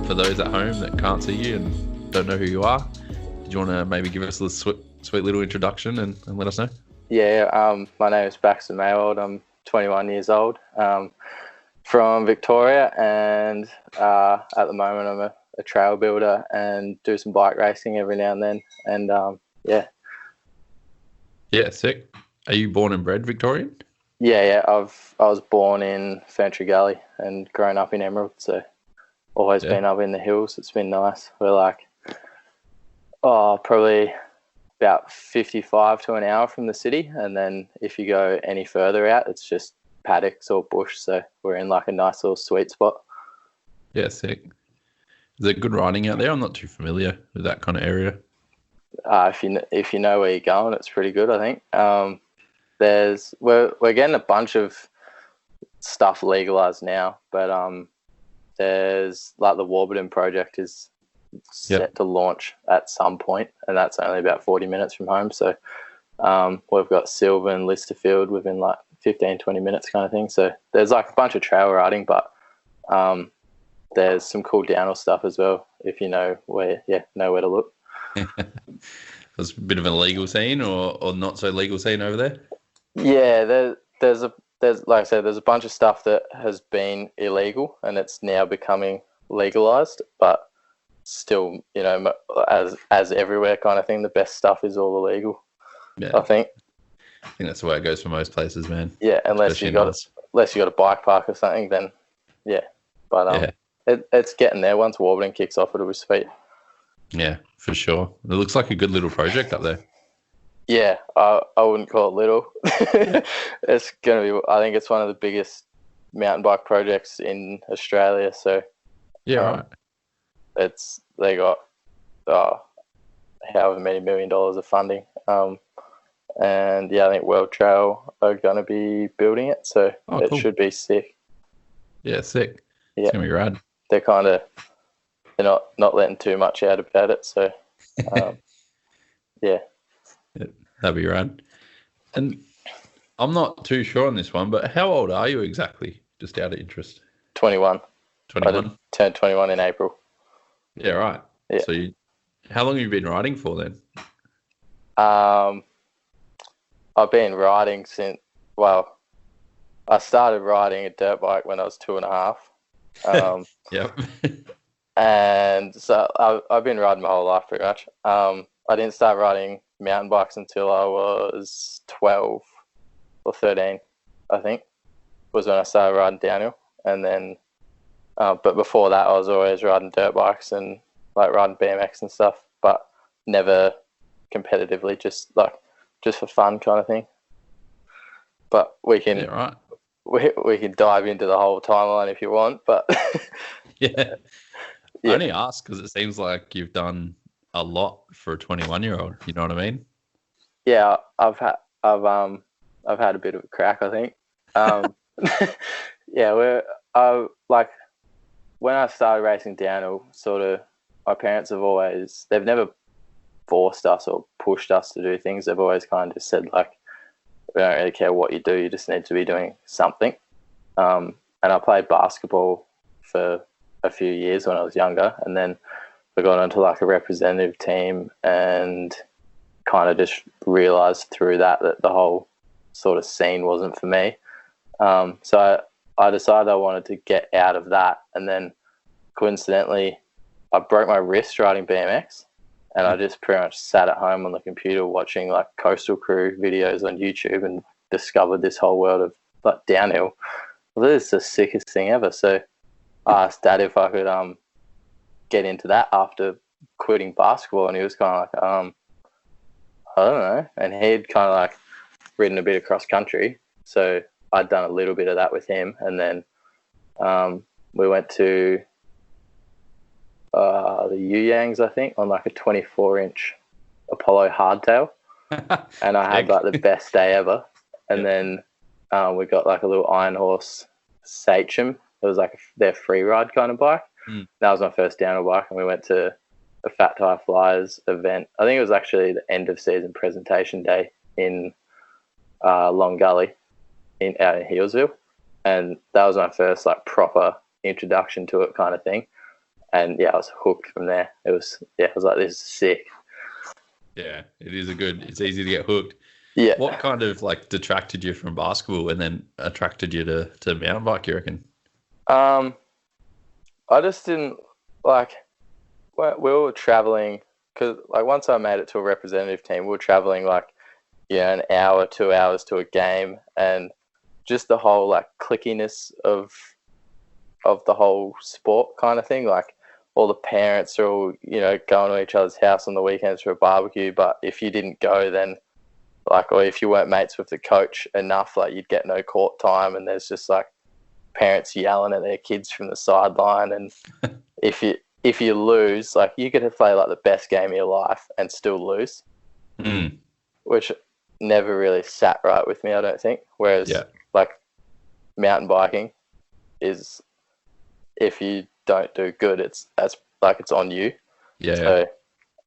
for those at home that can't see you and don't know who you are, did you want to maybe give us a sweet little introduction and let us know? Yeah, my name is Baxter Maiwald. I'm 21 years old, from Victoria, and at the moment I'm a trail builder and do some bike racing every now and then. And yeah. Yeah, sick. Are you born and bred Victorian? Yeah. I was born in Ferntree Gully and grown up in Emerald, so always been up in the hills. It's been nice. We're like, probably about 55 to an hour from the city, and then if you go any further out, it's just paddocks or bush. So we're in like a nice little sweet spot. Yeah, sick. Is it good riding out there? I'm not too familiar with that kind of area. If you know where you're going, it's pretty good, I think. We're getting a bunch of stuff legalized now, but there's like the Warburton project is set to launch at some point, and that's only about 40 minutes from home. So we've got Silver and Listerfield within like 15-20 minutes kind of thing. So there's like a bunch of trail riding, but there's some cool downhill stuff as well if you know where to look. There's a bit of an illegal scene or not so legal scene over there? Yeah, there's like I said, there's a bunch of stuff that has been illegal and it's now becoming legalized, but still, you know, as everywhere kind of thing, the best stuff is all illegal. Yeah, I think that's the way it goes for most places, man. Yeah, unless you got a bike park or something, then yeah. But it's getting there. Once Warburton kicks off, it'll be sweet. Yeah, for sure. It looks like a good little project up there. Yeah, I wouldn't call it little. It's gonna be. I think it's one of the biggest mountain bike projects in Australia. So yeah, right. They got however many $1 million of funding. And yeah, I think World Trail are going to be building it, so it should be sick. Yeah, sick. Yeah, it's gonna be rad. They're not letting too much out about it, so yeah, that'd be rad. And I'm not too sure on this one, but how old are you exactly? Just out of interest. 21. 21. I turned 21 in April. Yeah, right. Yeah. So how long have you been riding for then? I've been riding since, I started riding a dirt bike when I was 2.5. Yep. And so I've been riding my whole life pretty much. I didn't start riding mountain bikes until I was 12 or 13, I think, was when I started riding downhill. And then, but before that, I was always riding dirt bikes and like riding BMX and stuff, but never competitively, just for fun kind of thing. But we can we can dive into the whole timeline if you want, but yeah. I only ask because it seems like you've done a lot for a 21-year-old. You know what I mean? Yeah, I've had a bit of a crack, I think. Yeah, when I started racing downhill, sort of my parents they've never forced us or pushed us to do things. They've always kind of said like, we don't really care what you do, you just need to be doing something. And I played basketball for a few years when I was younger, and then I got onto like a representative team and kind of just realised through that the whole sort of scene wasn't for me. So I decided I wanted to get out of that, and then coincidentally I broke my wrist riding BMX, and I just pretty much sat at home on the computer watching like Coastal Crew videos on YouTube and discovered this whole world of like downhill. Well, this is the sickest thing ever. So I asked Dad if I could get into that after quitting basketball, and he was kind of like, I don't know. And he'd kind of like ridden a bit of cross country, so I'd done a little bit of that with him, and then we went to the Yuyangs, I think, on like a 24-inch Apollo hardtail, and I had like the best day ever. And then we got like a little Iron Horse Sachem. It was like their free ride kind of bike. That was my first downhill bike, and we went to a Fat Tire Flyers event. I think it was actually the end of season presentation day in Long Gully out in Healesville, and that was my first like proper introduction to it kind of thing. And I was hooked from there. I was like, this is sick. Yeah, it's easy to get hooked. Yeah. What kind of detracted you from basketball and then attracted you to mountain bike, you reckon? I just didn't we were traveling because once I made it to a representative team, we were traveling an hour, 2 hours to a game, and just the whole clickiness of the whole sport kind of thing. All the parents are all going to each other's house on the weekends for a barbecue, but if you didn't go, then or if you weren't mates with the coach enough, you'd get no court time, and there's just parents yelling at their kids from the sideline, and if you lose, you could have played the best game of your life and still lose, which never really sat right with me, I don't think. Whereas mountain biking is, if you don't do good, it's on you. Yeah.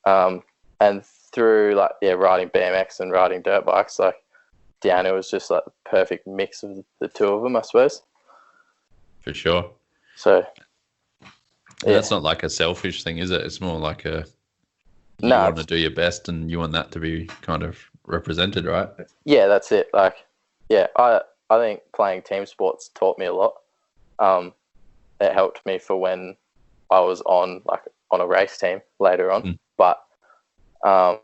So, and through riding BMX and riding dirt bikes, downhill was just the perfect mix of the two of them, I suppose. For sure. So that's not a selfish thing, is it? It's more you want to do your best and you want that to be kind of represented, right? Yeah, that's it. I think playing team sports taught me a lot. It helped me for when I was on a race team later on. But I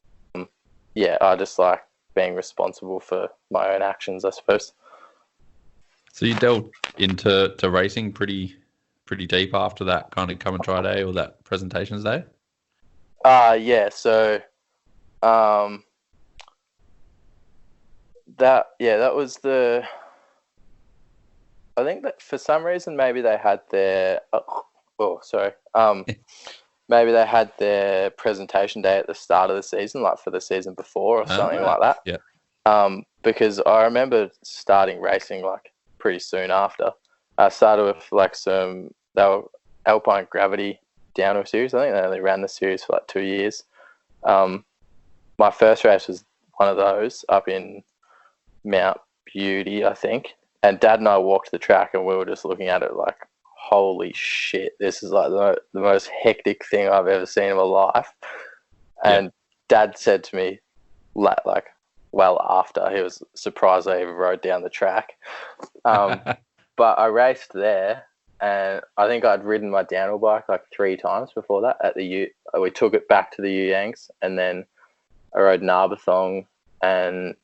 just like being responsible for my own actions, I suppose. So you delved into racing pretty deep after that kind of come and try day or that presentations day? So that was I think that for some reason maybe they had their maybe they had their presentation day at the start of the season, for the season before or something like that. Yeah. Because I remember starting racing pretty soon after. I started with they were Alpine Gravity downhill series. I think they only ran the series for 2 years. My first race was one of those up in Mount Beauty, I think. And Dad and I walked the track and we were just looking at it holy shit, this is the most hectic thing I've ever seen in my life. And Dad said to me, well after, he was surprised I even rode down the track. But I raced there, and I think I'd ridden my downhill bike 3 times before that at the we took it back to the Yangs, and then I rode Narberthong and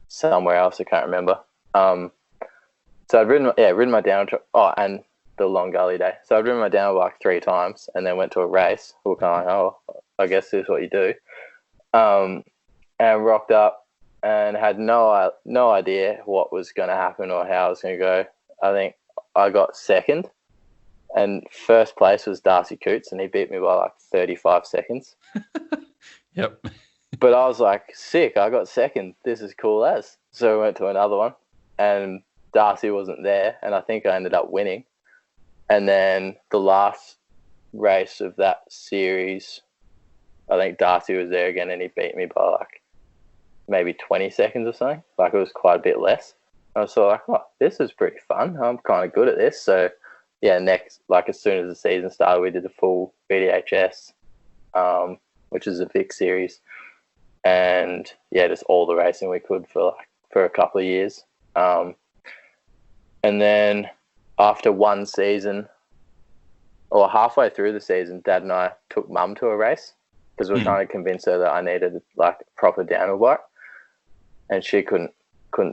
somewhere else, I can't remember. So I'd ridden my downhill and the Long Gully day. So I'd ridden my downhill bike 3 times and then went to a race. We were kind of I guess this is what you do. And rocked up and had no idea what was going to happen or how it was going to go. I think I got second, and first place was Darcy Coots, and he beat me by 35 seconds. Yep. But I was sick, I got second. This is cool as. So I went to another one, and Darcy wasn't there, and I think I ended up winning. And then the last race of that series, I think Darcy was there again, and he beat me by maybe 20 seconds or something. It was quite a bit less. I was sort of this is pretty fun. I'm kind of good at this. So next, as soon as the season started, we did the full BDHS, which is a Vic series, and just all the racing we could for a couple of years. And then after one season, or halfway through the season, Dad and I took Mum to a race because we were trying to convince her that I needed a proper downhill bike, and she couldn't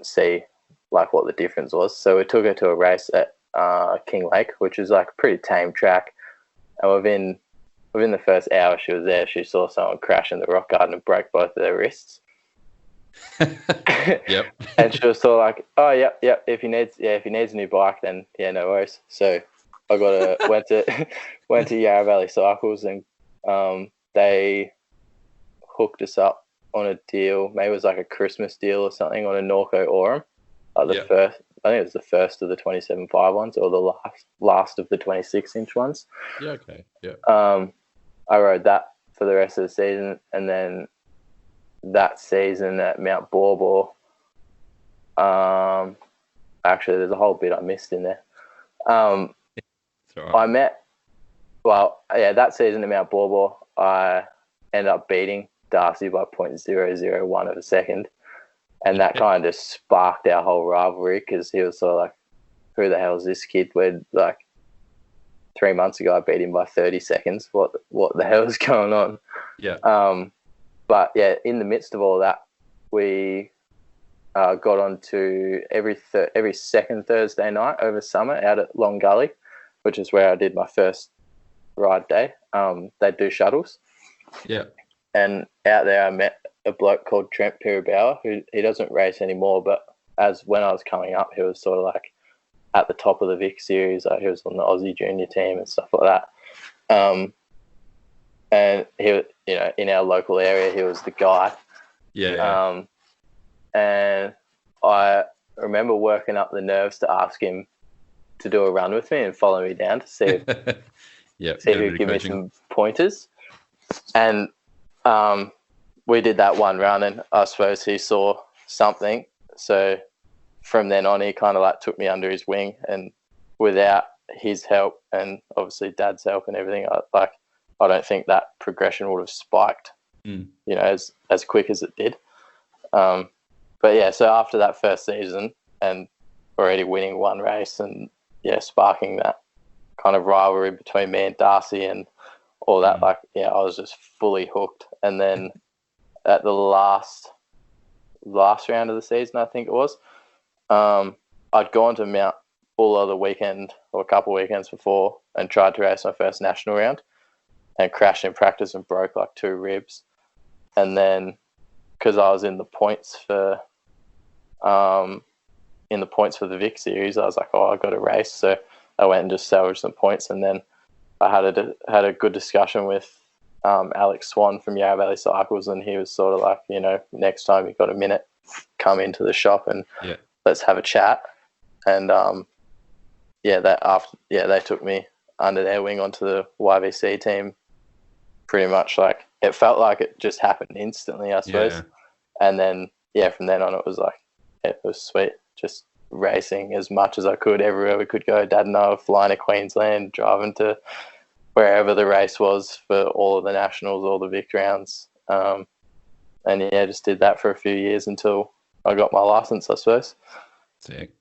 see what the difference was. So we took her to a race at King Lake, which is a pretty tame track. And within the first hour she was there, she saw someone crash in the rock garden and break both of their wrists. Yep. And she was sort of oh, yep. If he needs a new bike, then no worries. So I went to Yarra Valley Cycles, and they hooked us up on a deal. Maybe it was a Christmas deal or something on a Norco Aurum. First, I think it was the first of the 27.5 ones, or the last of the 26-inch ones. Yeah. Okay. Yeah. I rode that for the rest of the season, and then that season at Mount Borbor. Actually, there's a whole bit I missed in there. Right. Well, yeah, that season in Mount Borbor, I ended up beating Darcy by 0.001 of a second. And that kind of sparked our whole rivalry because he was sort of like, who the hell is this kid? We're like 3 months ago, I beat him by 30 seconds. What the hell is going on? Yeah. But yeah, in the midst of all that, we got on to every second Thursday night over summer out at Long Gully, which is where I did my first ride day. They do shuttles. Yeah. And out there I met a bloke called Trent Pirabauer, who he doesn't race anymore, but when I was coming up, he was sort of like at the top of the Vic series. Like he was on the Aussie junior team and stuff like that. And he, in our local area, he was the guy. Yeah. And I remember working up the nerves to ask him to do a run with me and follow me down to see if, see if he could give me some pointers. And we did that one run, and I suppose he saw something. So from then on, he kind of like took me under his wing, and without his help and obviously Dad's help and everything, I don't think that progression would have spiked, as quick as it did. But yeah, so after that first season and already winning one race and sparking that kind of rivalry between me and Darcy and all that, I was just fully hooked. And then at the last round of the season, I think it was, I'd gone to Mount Buller the weekend or a couple of weekends before and tried to race my first national round and crashed in practice and broke like 2 ribs. And then because I was in the points for the Vic series, I was like, I got to race. So I went and just salvaged some points, and then I had a good discussion with Alex Swan from Yarra Valley Cycles, and he was sort of like, next time you've got a minute, come into the shop and let's have a chat. And they took me under their wing onto the YVC team. Pretty much like it felt like it just happened instantly, I suppose. Yeah. And then from then on, it was like it was sweet, just racing as much as I could everywhere we could go. Dad and I were flying to Queensland, driving to wherever the race was for all of the nationals, all the Vic rounds. Just did that for a few years until I got my license, I suppose. Sick.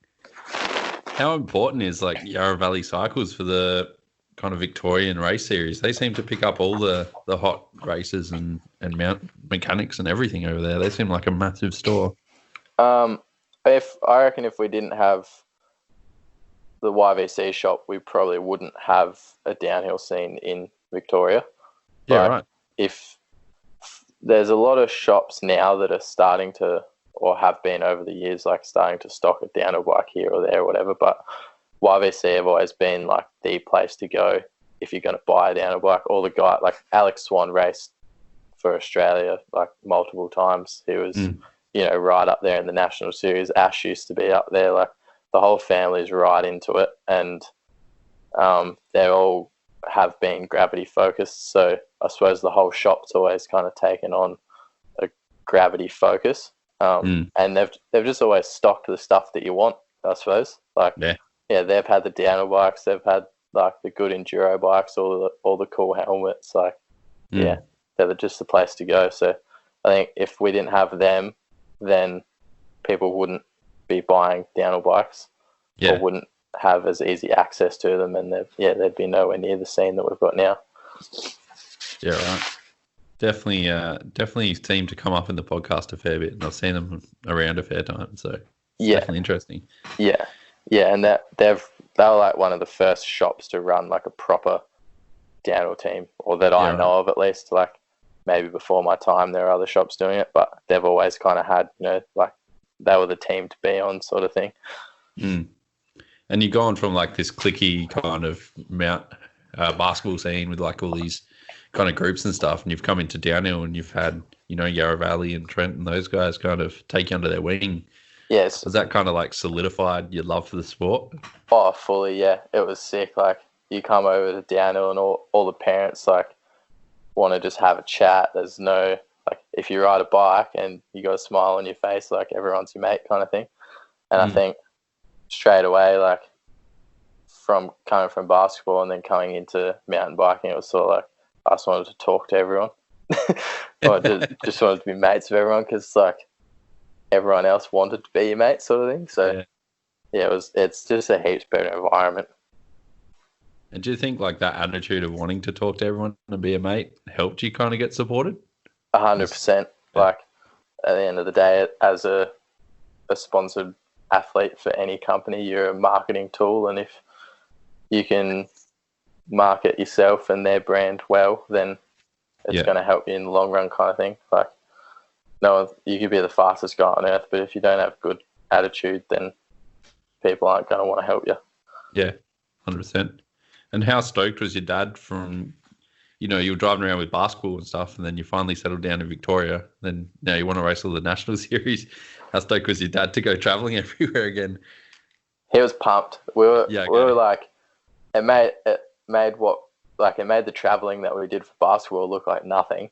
How important is like Yarra Valley Cycles for the kind of Victorian race series? They seem to pick up all the hot races and mount mechanics and everything over there. They seem like a massive store. If we didn't have the YVC shop, we probably wouldn't have a downhill scene in Victoria. Yeah, right. If there's a lot of shops now that are starting to, or have been over the years, like starting to stock a downhill bike here or there or whatever, but YVC have always been like the place to go if you're going to buy a downhill bike. All the guy, like Alex Swan raced for Australia like multiple times. He was, right up there in the national series. Ash used to be up there. Like the whole family's right into it, and they all have been gravity focused. So I suppose the whole shop's always kind of taken on a gravity focus, and they've just always stocked the stuff that you want, I suppose. Like they've had the downhill bikes, they've had like the good enduro bikes, all the cool helmets. Like they're just the place to go. So I think if we didn't have them, then people wouldn't be buying downhill bikes or wouldn't have as easy access to them, and they'd be nowhere near the scene that we've got now. Yeah, right. Definitely seem to come up in the podcast a fair bit, and I've seen them around a fair time, so definitely interesting. Yeah, and they were like one of the first shops to run like a proper downhill team, or that I know of at least. Like maybe before my time there are other shops doing it, but they've always kind of had, like they were the team to be on sort of thing. And you've gone from like this cliquey kind of mount basketball scene with like all these kind of groups and stuff, and you've come into downhill and you've had, Yarra Valley and Trent and those guys kind of take you under their wing. Yes. Has that kind of like solidified your love for the sport? Oh, fully, yeah. It was sick. Like you come over to downhill and all the parents like want to just have a chat. There's no, like if you ride a bike and you got a smile on your face, like everyone's your mate kind of thing. And I think straight away, like from coming from basketball and then coming into mountain biking, it was sort of like I just wanted to talk to everyone. Or just wanted to be mates with everyone because like everyone else wanted to be your mate sort of thing. So yeah, it's just a heaps better environment. And do you think like that attitude of wanting to talk to everyone and be a mate helped you kind of get supported? 100%. Like at the end of the day, as a sponsored athlete for any company, you're a marketing tool, and if you can market yourself and their brand well, then it's going to help you in the long run, kind of thing. Like, no, you could be the fastest guy on earth, but if you don't have good attitude, then people aren't going to want to help you. Yeah, 100%. And how stoked was your dad from, you know, you were driving around with basketball and stuff, and then you finally settled down in Victoria. Then now you want to race all the national series. How stoked was your dad to go traveling everywhere again? He was pumped. We were like, it made the traveling that we did for basketball look like nothing.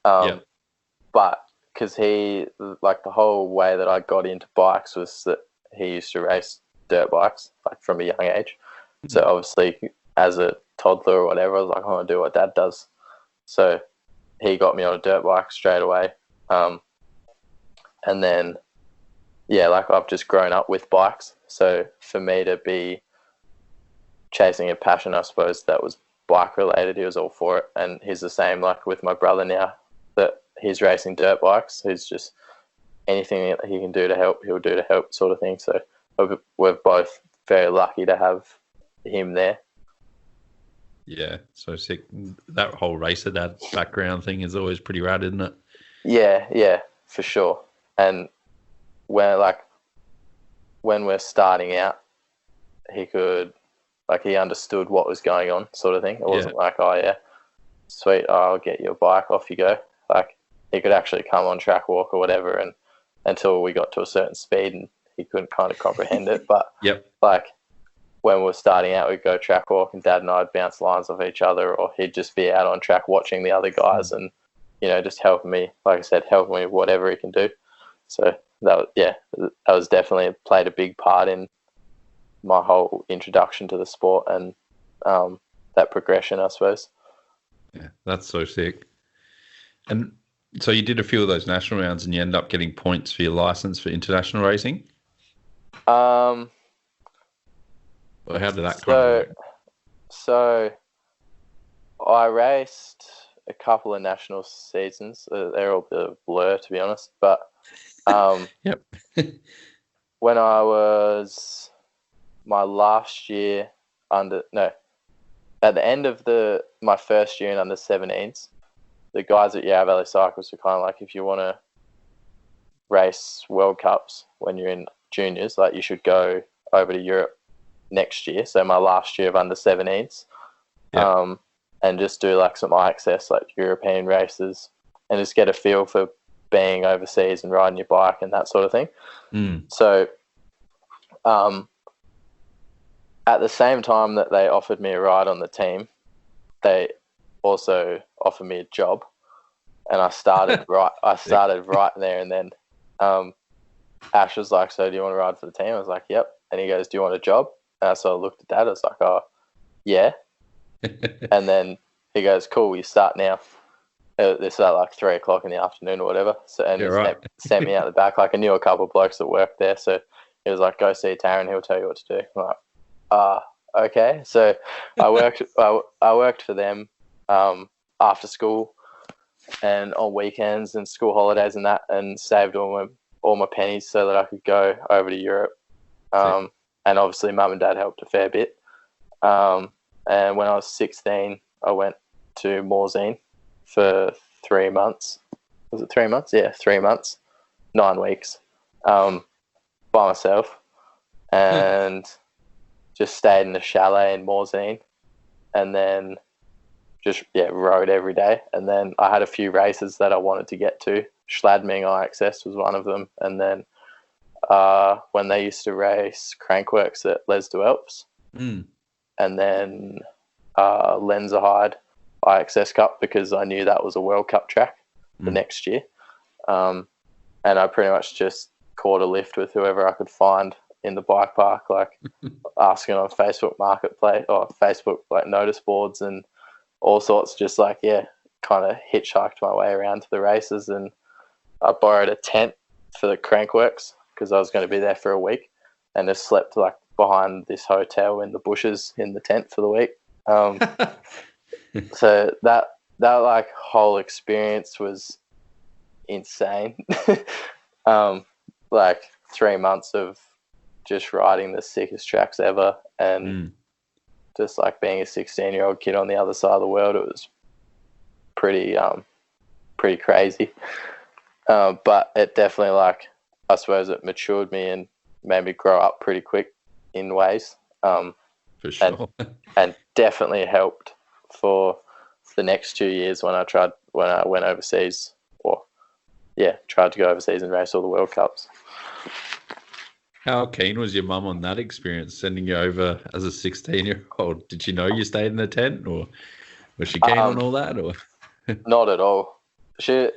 But because he, like, the whole way that I got into bikes was that he used to race dirt bikes, like, from a young age. So obviously, as a toddler or whatever, I was like, I want to do what dad does. So he got me on a dirt bike straight away. And then, yeah, like, I've just grown up with bikes. So for me to be chasing a passion, I suppose, that was bike related, he was all for it. And he's the same, like, with my brother now, that he's racing dirt bikes. He's just anything that he can do to help, he'll do to help, sort of thing. So we're both very lucky to have him there. Yeah, so sick. That whole racer dad background thing is always pretty rad, isn't it? Yeah, for sure. And when we're starting out, he understood what was going on, sort of thing. It wasn't like, oh yeah, sweet, I'll get you a bike, off you go. Like, he could actually come on track walk or whatever, and until we got to a certain speed, and he couldn't kind of comprehend it. But like, when we were starting out, we'd go track walk, and Dad and I'd bounce lines off each other, or he'd just be out on track watching the other guys and, you know, just helping me, like I said, helping me with whatever he can do. So that was definitely played a big part in my whole introduction to the sport and that progression, I suppose. Yeah, that's so sick. And so you did a few of those national rounds and you ended up getting points for your license for international racing? Well, how did that kind of work? So I raced a couple of national seasons. They're all a bit of a blur, to be honest. But when I was my last year at the end of my first year in under 17s, the guys at Yarra Valley Cycles were kind of like, if you want to race World Cups when you're in juniors, like, you should go over to Europe next year. So my last year of under 17s, and just do like some IXS, like European races, and just get a feel for being overseas and riding your bike and that sort of thing. So at the same time that they offered me a ride on the team, they also offered me a job, and I started right there and then. Ash was like, so do you want to ride for the team? I was like, yep. And he goes, do you want a job? And so I looked at Dad. I was like, oh, yeah. And then he goes, cool, you start now. This is at like 3:00 in the afternoon or whatever. So, and sent me out the back. Like, I knew a couple of blokes that worked there. So he was like, go see Taryn, he'll tell you what to do. I'm like, okay. So I worked for them after school and on weekends and school holidays and that, and saved all my pennies so that I could go over to Europe. And obviously Mum and Dad helped a fair bit. And when I was 16, I went to Morzine for 3 months. Was it 3 months? Yeah, 3 months, 9 weeks, by myself, and just stayed in a chalet in Morzine, and then just rode every day. And then I had a few races that I wanted to get to. Schladming IXS was one of them, and then when they used to race Crankworks at Les Deux Alpes, and then Lenzerheide IXS Cup, because I knew that was a World Cup track the next year. And I pretty much just caught a lift with whoever I could find in the bike park, like asking on Facebook Marketplace or Facebook like notice boards and all sorts. Just like kind of hitchhiked my way around to the races, and I borrowed a tent for the Crankworks because I was going to be there for a week, and just slept like behind this hotel in the bushes in the tent for the week. So that like whole experience was insane. Like 3 months of just riding the sickest tracks ever, and just like being a 16-year-old kid on the other side of the world, it was pretty crazy. But it definitely, like, I suppose it matured me and made me grow up pretty quick in ways. For sure. And definitely helped for the next 2 years when I went overseas, tried to go overseas and race all the World Cups. How keen was your mum on that experience, sending you over as a 16-year-old? Did she know you stayed in the tent, or was she keen on all that? Or not at all. She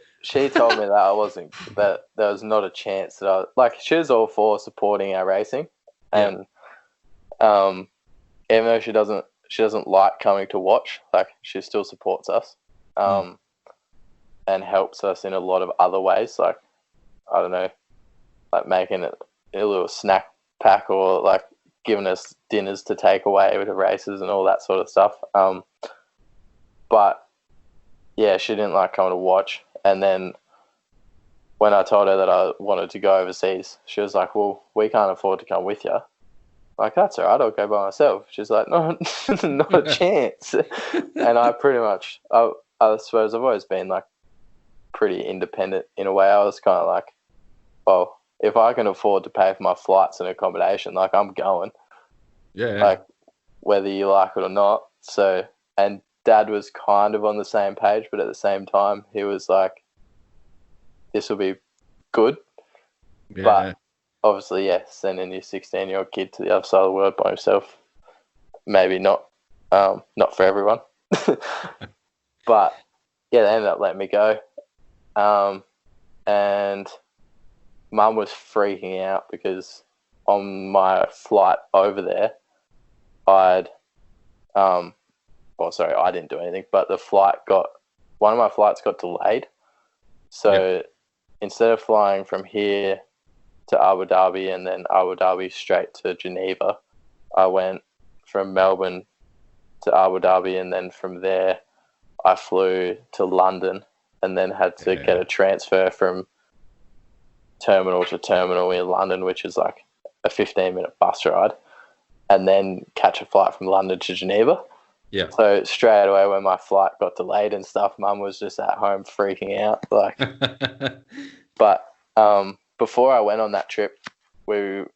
told me that there was not a chance that she was all for supporting our racing, and even though she doesn't like coming to watch, like, she still supports us, and helps us in a lot of other ways, like, I don't know, like making it a little snack pack, or like giving us dinners to take away with the races and all that sort of stuff. But yeah, she didn't like coming to watch. And then when I told her that I wanted to go overseas, she was like, "Well, we can't afford to come with you." I'm like, "That's all right, I'll go by myself." She's like, "No, not a chance." And I pretty much, I suppose I've always been like pretty independent in a way. I was kind of like, well, if I can afford to pay for my flights and accommodation, like, I'm going. Yeah. Like, whether you like it or not. So, and Dad was kind of on the same page, but at the same time, he was like, this will be good. Yeah. But obviously, sending your 16-year-old kid to the other side of the world by himself, maybe not for everyone. But yeah, they ended up letting me go. And Mum was freaking out because on my flight over there, I didn't do anything, but one of my flights got delayed. So instead of flying from here to Abu Dhabi and then Abu Dhabi straight to Geneva, I went from Melbourne to Abu Dhabi, and then from there I flew to London, and then had to get a transfer from terminal to terminal in London, which is like a 15-minute bus ride, and then catch a flight from London to Geneva. Yeah. So straight away when my flight got delayed and stuff, Mum was just at home freaking out. Like, but before I went on that trip, I'd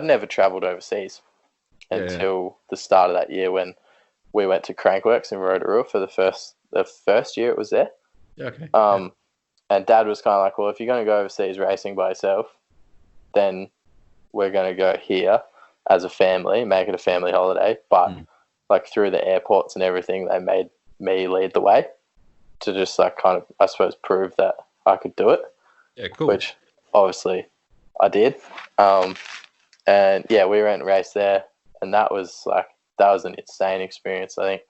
never travelled overseas until the start of that year when we went to Crankworks in Rotorua for the first year it was there. Okay. And Dad was kind of like, well, if you're going to go overseas racing by yourself, then we're going to go here as a family, make it a family holiday. But like through the airports and everything, they made me lead the way to just like kind of, I suppose, prove that I could do it. Yeah, cool. Which obviously I did. And yeah, we went and raced there, and that was an insane experience. I think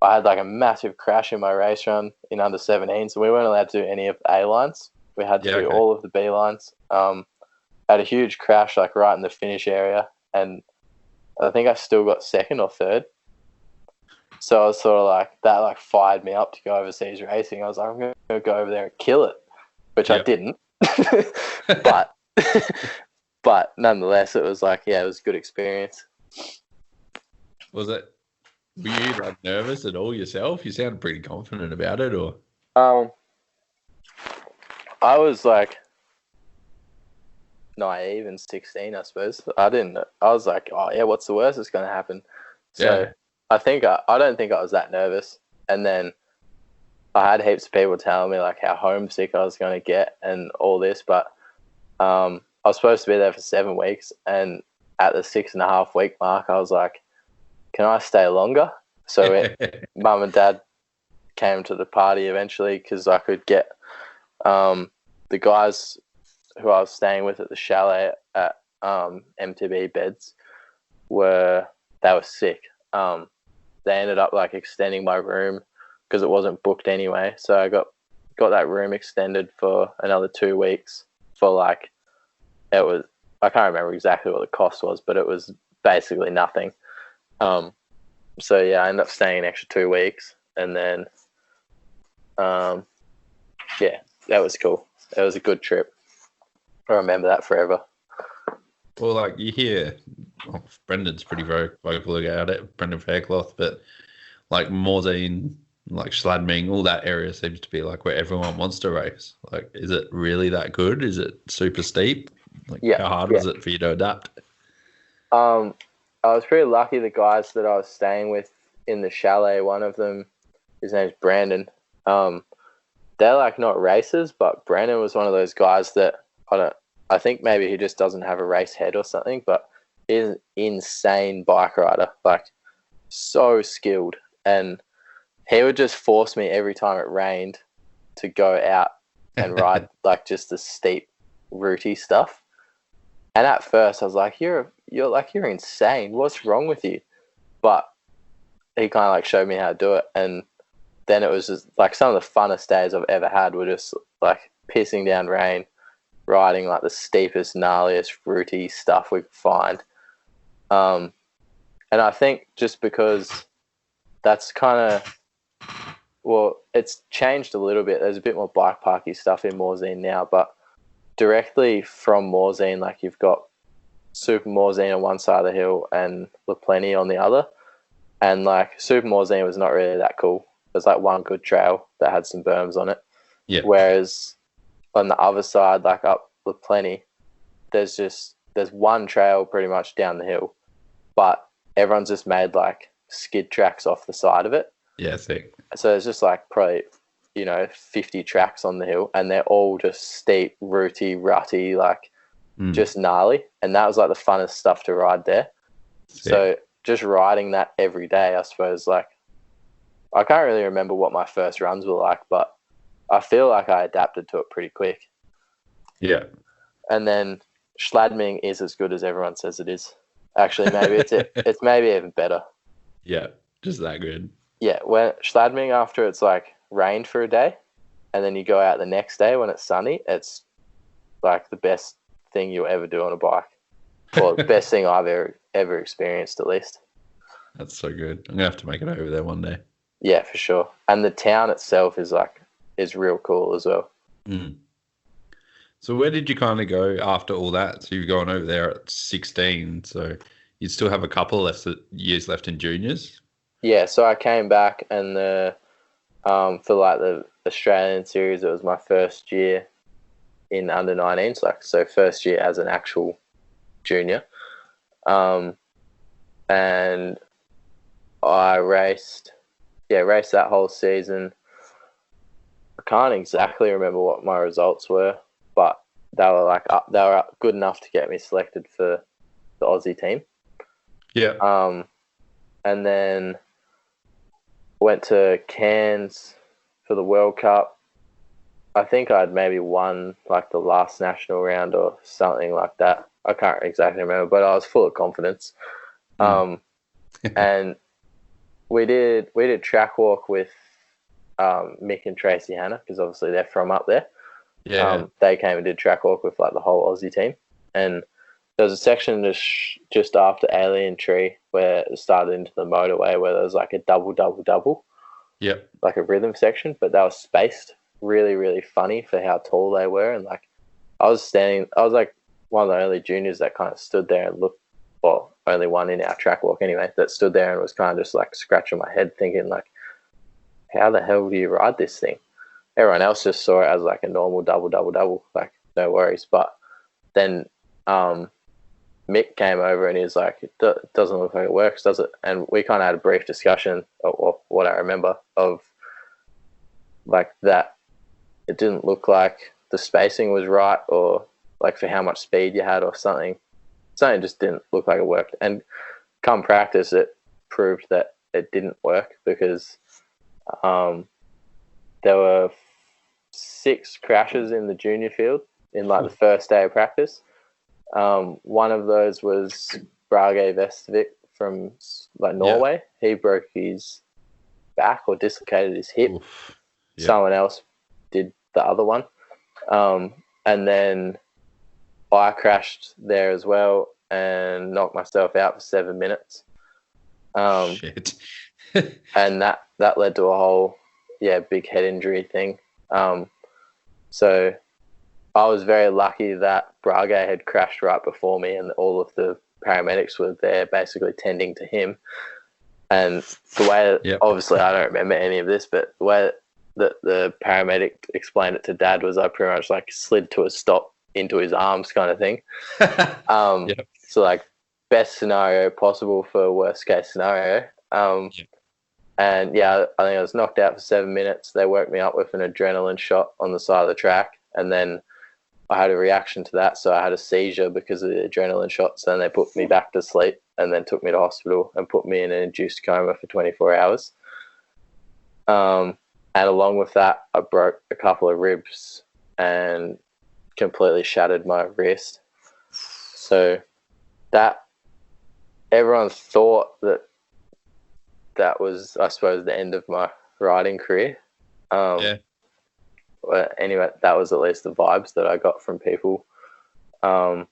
I had like a massive crash in my race run in under 17s, so we weren't allowed to do any of the A lines. We had to do all of the B lines. Had a huge crash like right in the finish area, and I think I still got second or third. So I was sort of like, that like fired me up to go overseas racing. I was like, I'm going to go over there and kill it, which I didn't. But nonetheless, it was like, it was a good experience. Were you like nervous at all yourself? You sound pretty confident about it, or? I was like naive and 16, I suppose. I was like, oh yeah, what's the worst that's going to happen? So I don't think I was that nervous. And then I had heaps of people telling me like how homesick I was going to get and all this, but I was supposed to be there for 7 weeks, and at the 6.5 week mark, I was like, can I stay longer? So Mum and Dad came to the party eventually because I could get the guys who I was staying with at the chalet at MTB beds they were sick. They ended up like extending my room because it wasn't booked anyway. So I got that room extended for another 2 weeks for like, I can't remember exactly what the cost was, but it was basically nothing. So yeah, I ended up staying an extra 2 weeks, and then yeah, that was cool. It was a good trip. I remember that forever. Well, like you hear, Brendan's pretty vocal about it, Brendan Faircloth, but like Morzine, like Schladming, all that area seems to be like where everyone wants to race. Like, is it really that good? Is it super steep? Like, how hard was it for you to adapt? I was pretty lucky. The guys that I was staying with in the chalet, one of them, his name's Brandon. They're like not racers, but Brandon was one of those guys that I think maybe he just doesn't have a race head or something, but he's an insane bike rider, like so skilled. And he would just force me every time it rained to go out and ride like just the steep, rooty stuff. And at first I was like, you're insane. What's wrong with you? But he kind of like showed me how to do it. And then it was just like some of the funnest days I've ever had were just like pissing down rain, riding like the steepest, gnarliest, rooty stuff we could find. And I think just because that's kind of, well, it's changed a little bit. There's a bit more bike parky stuff in Morzine now, but directly from Morzine, like you've got Super Morzine on one side of the hill and La Plenty on the other. And like Super Morzine was not really that cool. There's like one good trail that had some berms on it. Yeah. Whereas on the other side, like up La Plenty, there's one trail pretty much down the hill, but everyone's just made like skid tracks off the side of it. Yeah, sick. So there's just like probably, 50 tracks on the hill, and they're all just steep, rooty, rutty, like just gnarly. And that was like the funnest stuff to ride there. Sick. So just riding that every day, I suppose, like I can't really remember what my first runs were like, but I feel like I adapted to it pretty quick. Yeah. And then Schladming is as good as everyone says it is. Actually, maybe it's maybe even better. Yeah, just that good. Yeah, when Schladming, after it's like rained for a day, and then you go out the next day when it's sunny, it's like the best thing you'll ever do on a bike, or the best thing I've ever experienced, at least. That's so good. I'm gonna have to make it over there one day. Yeah, for sure. And the town itself is real cool as well. Mm. So where did you kind of go after all that? So you've gone over there at 16, so you still have a couple years left in juniors? Yeah, so I came back, and for like the Australian series, it was my first year in under 19s, so first year as an actual junior. And I raced that whole season. I can't exactly remember what my results were, but they were good enough to get me selected for the Aussie team. Yeah. And then went to Cairns for the World Cup. I think I'd maybe won like the last national round or something like that. I can't exactly remember, but I was full of confidence. And we did track walk with Mick and Tracy Hanna, because obviously they're from up there. Yeah. They came and did track walk with like the whole Aussie team, and there was a section just after Alien Tree where it started into the motorway, where there was like a double. Yep. Like a rhythm section, but they were spaced really, really funny for how tall they were. And like I was like one of the only juniors that kind of stood there and looked, well, only one in our track walk anyway, that stood there and was kind of just like scratching my head thinking like, how the hell do you ride this thing? Everyone else just saw it as like a normal double, like no worries. But then Mick came over and he was like, it doesn't look like it works, does it? And we kind of had a brief discussion, or what I remember, of like that it didn't look like the spacing was right, or like for how much speed you had or something. Something just didn't look like it worked. And come practice, it proved that it didn't work, because there were 6 crashes in the junior field in like the first day of practice. One of those was Brage Vestvik from Norway. Yeah. He broke his back or dislocated his hip. Oof. Yep. Someone else did the other one. And then I crashed there as well and knocked myself out for 7 minutes. Shit. And that led to a whole, big head injury thing. So I was very lucky that Brage had crashed right before me and all of the paramedics were there basically tending to him. And the way that, obviously I don't remember any of this, but the way that the paramedic explained it to Dad was I pretty much slid to a stop into his arms kind of thing. So best scenario possible for worst case scenario. And I think I was knocked out for 7 minutes. They woke me up with an adrenaline shot on the side of the track. And then I had a reaction to that. So I had a seizure because of the adrenaline shots. And they put me back to sleep and then took me to hospital and put me in an induced coma for 24 hours. And along with that, I broke a couple of ribs and completely shattered my wrist. So that everyone thought that was, I suppose, the end of my riding career. But anyway, that was at least the vibes that I got from people. And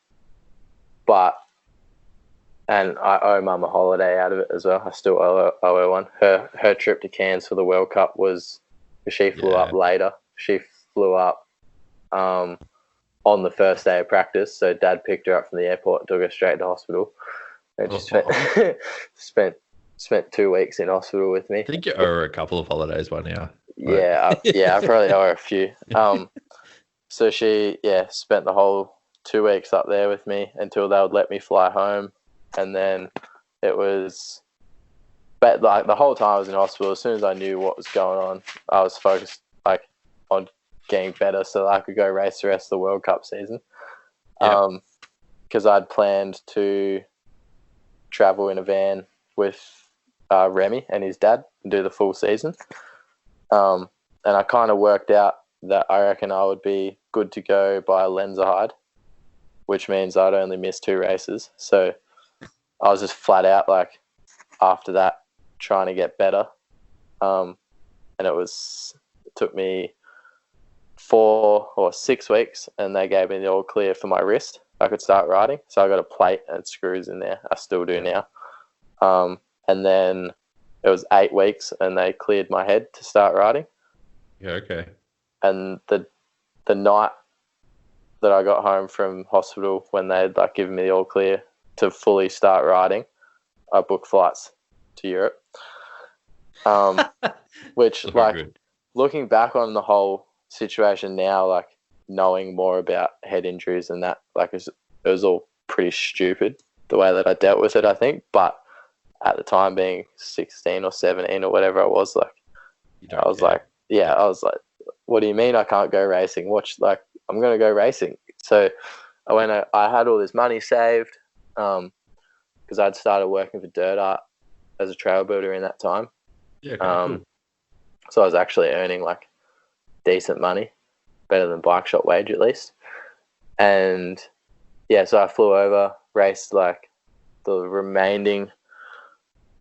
I owe Mum a holiday out of it as well. I still owe her one. Her trip to Cairns for the World Cup was, she flew up later. She flew up on the first day of practice. So Dad picked her up from the airport and took her straight to hospital. And she spent 2 weeks in hospital with me. I think you owe her a couple of holidays by now. I probably owe her a few. So she, spent the whole 2 weeks up there with me until they would let me fly home. And then it was, but the whole time I was in hospital, as soon as I knew what was going on, I was focused on getting better so that I could go race the rest of the World Cup season. Because I'd planned to travel in a van with Remy and his dad and do the full season. And I kind of worked out that I reckon I would be good to go by Lenzerheide, which means I'd only miss 2 races. So I was just flat out after that trying to get better. And it took me 4 or 6 weeks and they gave me the all clear for my wrist. I could start riding. So I got a plate and screws in there. I still do now. And then it was 8 weeks and they cleared my head to start riding. Yeah, okay. And the night that I got home from hospital when they'd given me the all clear to fully start riding, I booked flights to Europe. Which looking back on the whole situation now, knowing more about head injuries and that, it was all pretty stupid the way that I dealt with it, I think. But at the time, being 16 or 17 or whatever I was, I was like, what do you mean I can't go racing? I'm going to go racing. So I had all this money saved because I'd started working for Dirt Art as a trail builder in that time. Yeah, cool. So I was actually earning decent money, better than bike shop wage at least. And so I flew over, raced the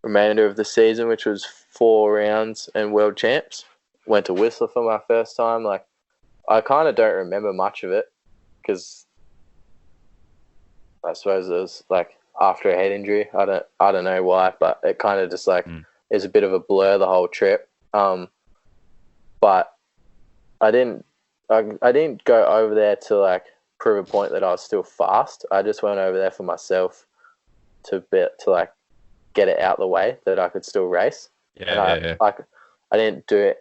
remainder of the season, which was 4 rounds and world champs. Went to Whistler for my first time. I kind of don't remember much of it because I suppose it was after a head injury. I don't know why, but it kind of just is a bit of a blur the whole trip. But I didn't go over there to prove a point that I was still fast. I just went over there for myself to get it out the way that I could still race. I didn't do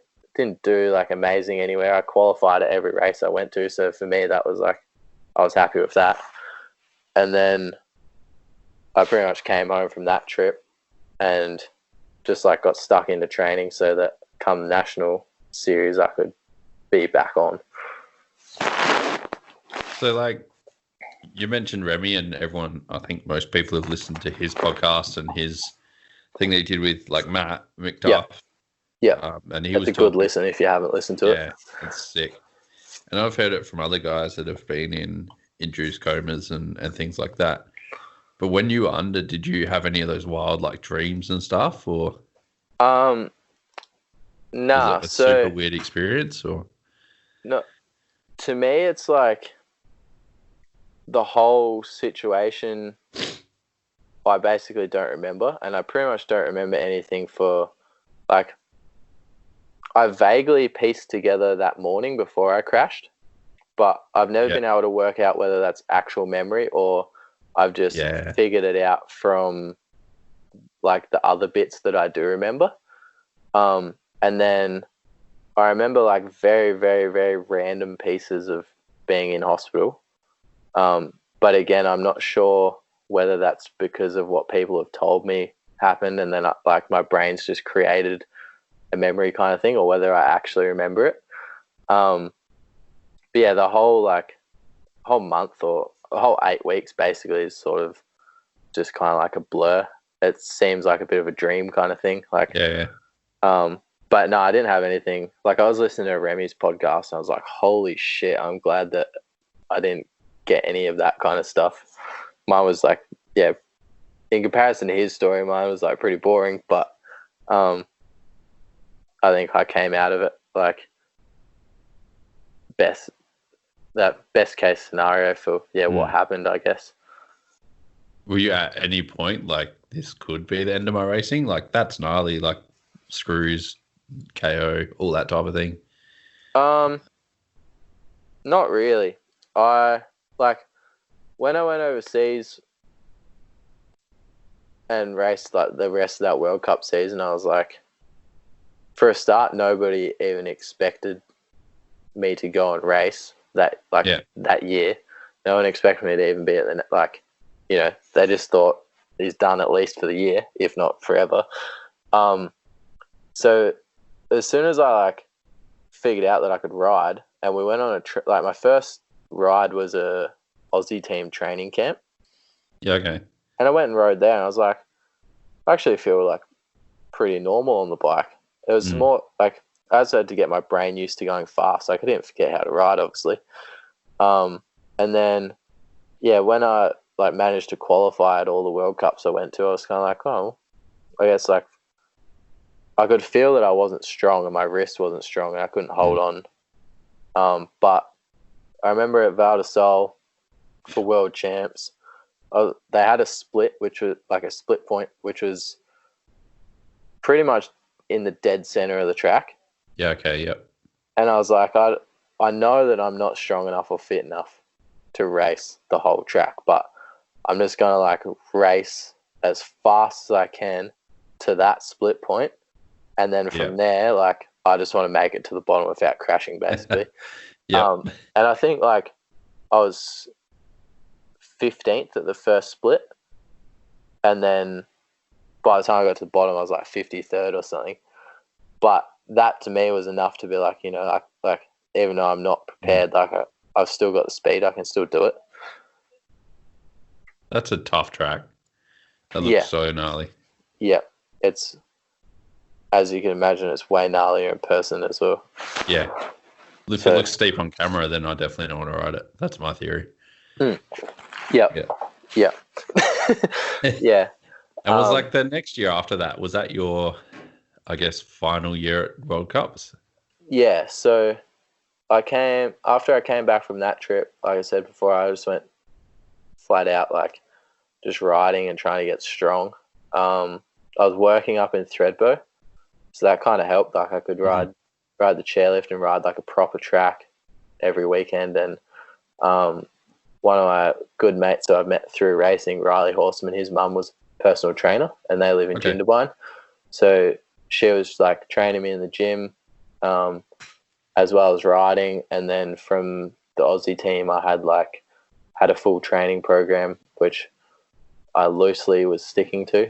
amazing anywhere. I qualified at every race I went to, so for me that was I was happy with that. And then I pretty much came home from that trip and just got stuck into training so that come national series I could be back on. So you mentioned Remy, and everyone, I think most people have listened to his podcast and his thing that he did with Matt McDuff. Yeah. And that's a good listen if you haven't listened to it. Yeah, it's sick. And I've heard it from other guys that have been induced comas and things like that. But when you were under, did you have any of those wild like dreams and stuff, or Nah. was it a So super weird experience? Or no, to me, it's like the whole situation. I basically don't remember, and I pretty much don't remember anything for like. I vaguely pieced together that morning before I crashed, but I've never been able to work out whether that's actual memory or I've just figured it out from like the other bits that I do remember. And then I remember like very, very, very random pieces of being in hospital. But again, I'm not sure whether that's because of what people have told me happened and then like my brain's just created a memory kind of thing, or whether I actually remember it. But yeah, the whole month or the whole 8 weeks basically is sort of just kind of like a blur. It seems like a bit of a dream kind of thing. Like, but no, I didn't have anything. Like I was listening to Remy's podcast and I was like, holy shit, I'm glad that I didn't get any of that kind of stuff. Mine was like, yeah, in comparison to his story, mine was like pretty boring, but I think I came out of it like best case scenario for what happened, I guess. Were you at any point like this could be the end of my racing? Like that's gnarly, like screws, KO, all that type of thing. Not really. I like when I went overseas and raced like the rest of that World Cup season, I was like, for a start, nobody even expected me to go and race that year. No one expected me to even be at the like, you know, they just thought he's done at least for the year, if not forever. So as soon as I like figured out that I could ride, and we went on a trip. Like my first ride was a Aussie team training camp. Yeah, okay. And I went and rode there, and I was like, I actually feel like pretty normal on the bike. It was more like I just had to get my brain used to going fast. Like I didn't forget how to ride, obviously. And then, when I like managed to qualify at all the World Cups I went to, I was kind of like, oh, I guess like I could feel that I wasn't strong and my wrist wasn't strong and I couldn't hold on. But I remember at Val de Sol for World Champs, they had a split, which was like a split point, which was pretty much in the dead center of the track. Yeah, okay, yep. And I was like, I know that I'm not strong enough or fit enough to race the whole track, but I'm just going to like race as fast as I can to that split point. And then from there, like, I just want to make it to the bottom without crashing, basically. And I think like I was 15th at the first split. And then by the time I got to the bottom, I was like 53rd or something. But that to me was enough to be like, you know, like even though I'm not prepared, like I've still got the speed, I can still do it. That's a tough track. That looks so gnarly. Yeah, it's, as you can imagine, it's way gnarlier in person as well. Yeah. If it looks steep on camera, then I definitely don't want to ride it. That's my theory. Yeah. Yeah. And was like the next year after that, was that your, I guess, final year at World Cups? Yeah, so after I came back from that trip, like I said before, I just went flat out, like just riding and trying to get strong. I was working up in Thredbo, so that kind of helped. Like I could ride the chairlift and ride like a proper track every weekend. And one of my good mates who I've met through racing, Riley Horseman, his mum was a personal trainer, and they live in Jindabyne. So she was like training me in the gym, as well as riding. And then from the Aussie team, I had a full training program, which I loosely was sticking to.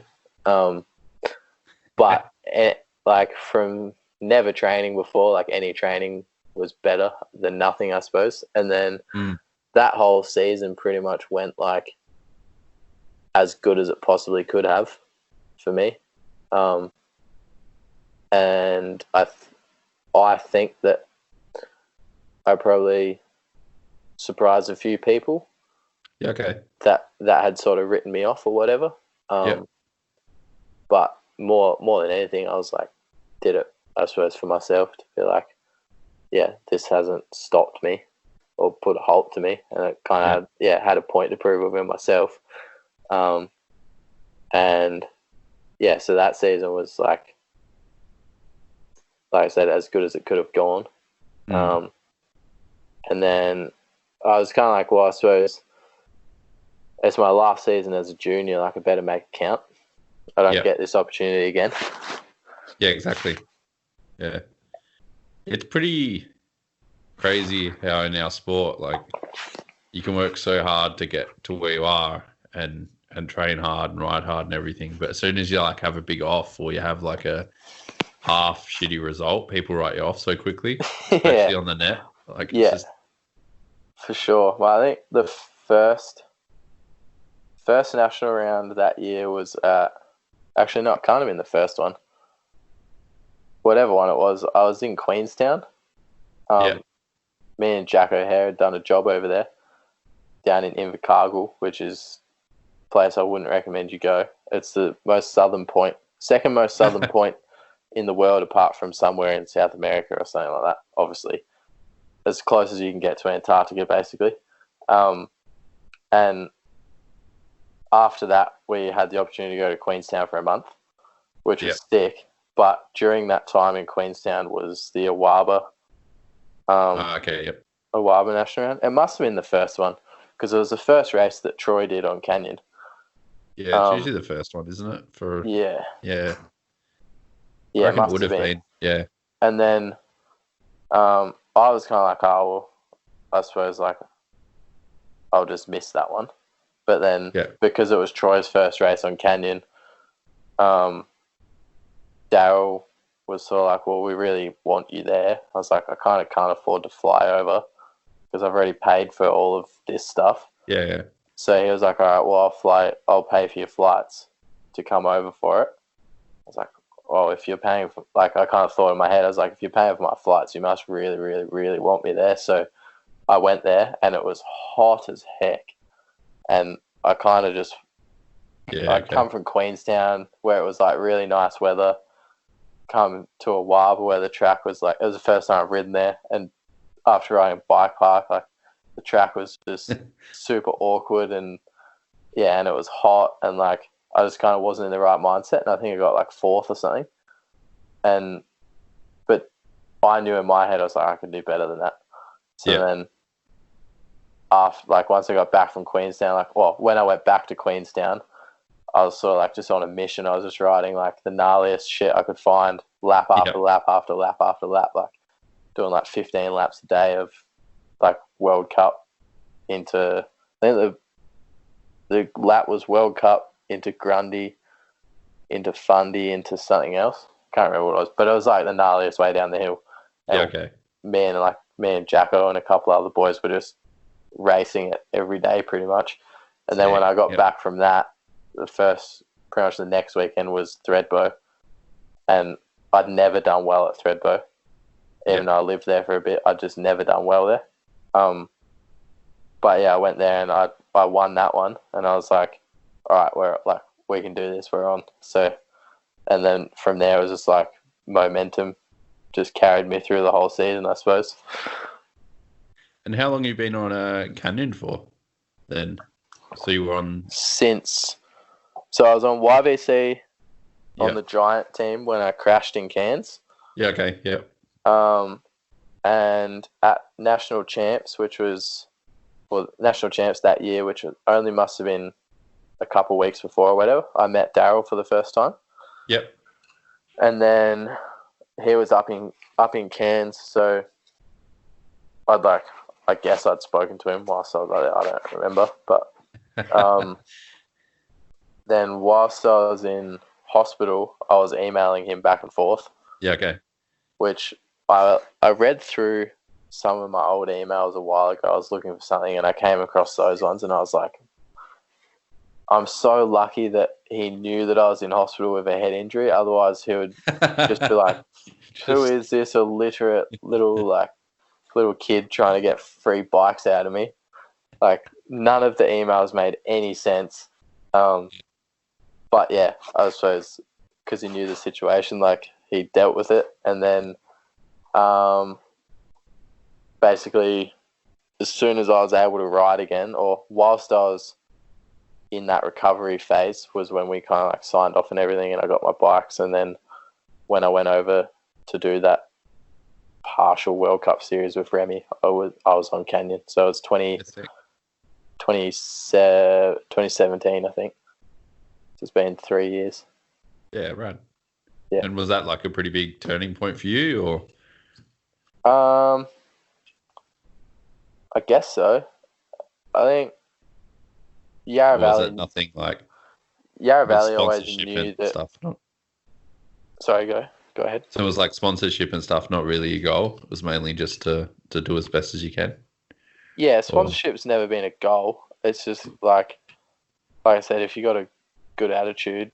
But like from never training before, like any training was better than nothing, I suppose. And then that whole season pretty much went like as good as it possibly could have for me. And I think that I probably surprised a few people. Yeah, okay. that had sort of written me off or whatever. Yeah. But more than anything, I was like, did it, I suppose, for myself to be like, yeah, this hasn't stopped me or put a halt to me, and it kind of had a point to prove within myself. And yeah, so that season was like I said, as good as it could have gone. And then I was kind of like, well, I suppose it's my last season as a junior. Like, I better make it count. I don't get this opportunity again. Yeah, exactly. Yeah. It's pretty crazy how in our sport, like, you can work so hard to get to where you are and train hard and ride hard and everything. But as soon as you like have a big off or you have like a half shitty result, people write you off so quickly, especially on the net. Like, it's just... For sure. Well, I think the first national round that year was actually not, can't have been the first one. Whatever one it was, I was in Queenstown. Me and Jack O'Hare had done a job over there, down in Invercargill, which is a place I wouldn't recommend you go. It's the most southern point, second most southern point in the world, apart from somewhere in South America or something like that, obviously. As close as you can get to Antarctica, basically. And after that, we had the opportunity to go to Queenstown for a month, which was sick. But during that time in Queenstown was the Awaba. Awaba National Round. It must have been the first one, because it was the first race that Troy did on Canyon. Yeah, it's usually the first one, isn't it? Yeah, I reckon it it would have been. Yeah. And then I was kind of like, oh, well, I suppose like I'll just miss that one. But then because it was Troy's first race on Canyon, Daryl was sort of like, well, we really want you there. I was like, I kind of can't afford to fly over because I've already paid for all of this stuff. Yeah. So he was like, all right, well, I'll pay for your flights to come over for it. I was like, well, if you're paying for, like, I kind of thought in my head, I was like, if you're paying for my flights, you must really, really, really want me there. So I went there and it was hot as heck. And I kind of just, I'd come from Queenstown where it was like really nice weather, come to Awaba where the track was like, it was the first time I've ridden there. And after riding a bike park, like the track was just super awkward and and it was hot and like, I just kind of wasn't in the right mindset, and I think I got like fourth or something. But I knew in my head I was like, I could do better than that. So then, after like once I got back from Queenstown, like when I went back to Queenstown, I was sort of like just on a mission. I was just riding like the gnarliest shit I could find, lap after lap after lap after lap, like doing like 15 laps a day of like World Cup into. I think the lap was World Cup into Grundy, into Fundy, into something else. Can't remember what it was, but it was like the gnarliest way down the hill. And me and Jacko and a couple other boys were just racing it every day pretty much. And then when I got back from that, pretty much the next weekend was Thredbo. And I'd never done well at Thredbo. Even though I lived there for a bit, I'd just never done well there. But yeah, I went there and I won that one, and I was like, all right, we can do this, we're on. So, and then from there it was just like momentum just carried me through the whole season, I suppose. And how long have you been on Canyon for then? So you were on... So I was on YVC on the Giant team when I crashed in Cairns. And at National Champs, National Champs that year, which only must have been a couple of weeks before or whatever, I met Daryl for the first time. And then he was up in Cairns, so I guess I'd spoken to him whilst I was there. I don't remember, but then whilst I was in hospital, I was emailing him back and forth. Which I read through some of my old emails a while ago. I was looking for something and I came across those ones and I was like, I'm so lucky that he knew that I was in hospital with a head injury. Otherwise, he would just be like, who is this illiterate little kid trying to get free bikes out of me? Like, none of the emails made any sense. But yeah, I suppose because he knew the situation, like, he dealt with it. And then basically, as soon as I was able to ride again, or whilst I was in that recovery phase, was when we kind of like signed off and everything, and I got my bikes. And then when I went over to do that partial World Cup series with Remy, I was on Canyon. So it's 2017, I think. It's been 3 years. Yeah, right. Yeah. And was that like a pretty big turning point for you, or? I guess so. I think Yarra Or was Valley. it nothing like Yarra with Valley always sponsorship knew and that. stuff? Sorry, go ahead. So it was like sponsorship and stuff, not really your goal. It was mainly just to do as best as you can. Yeah, sponsorship's never been a goal. It's just like I said, if you got a good attitude,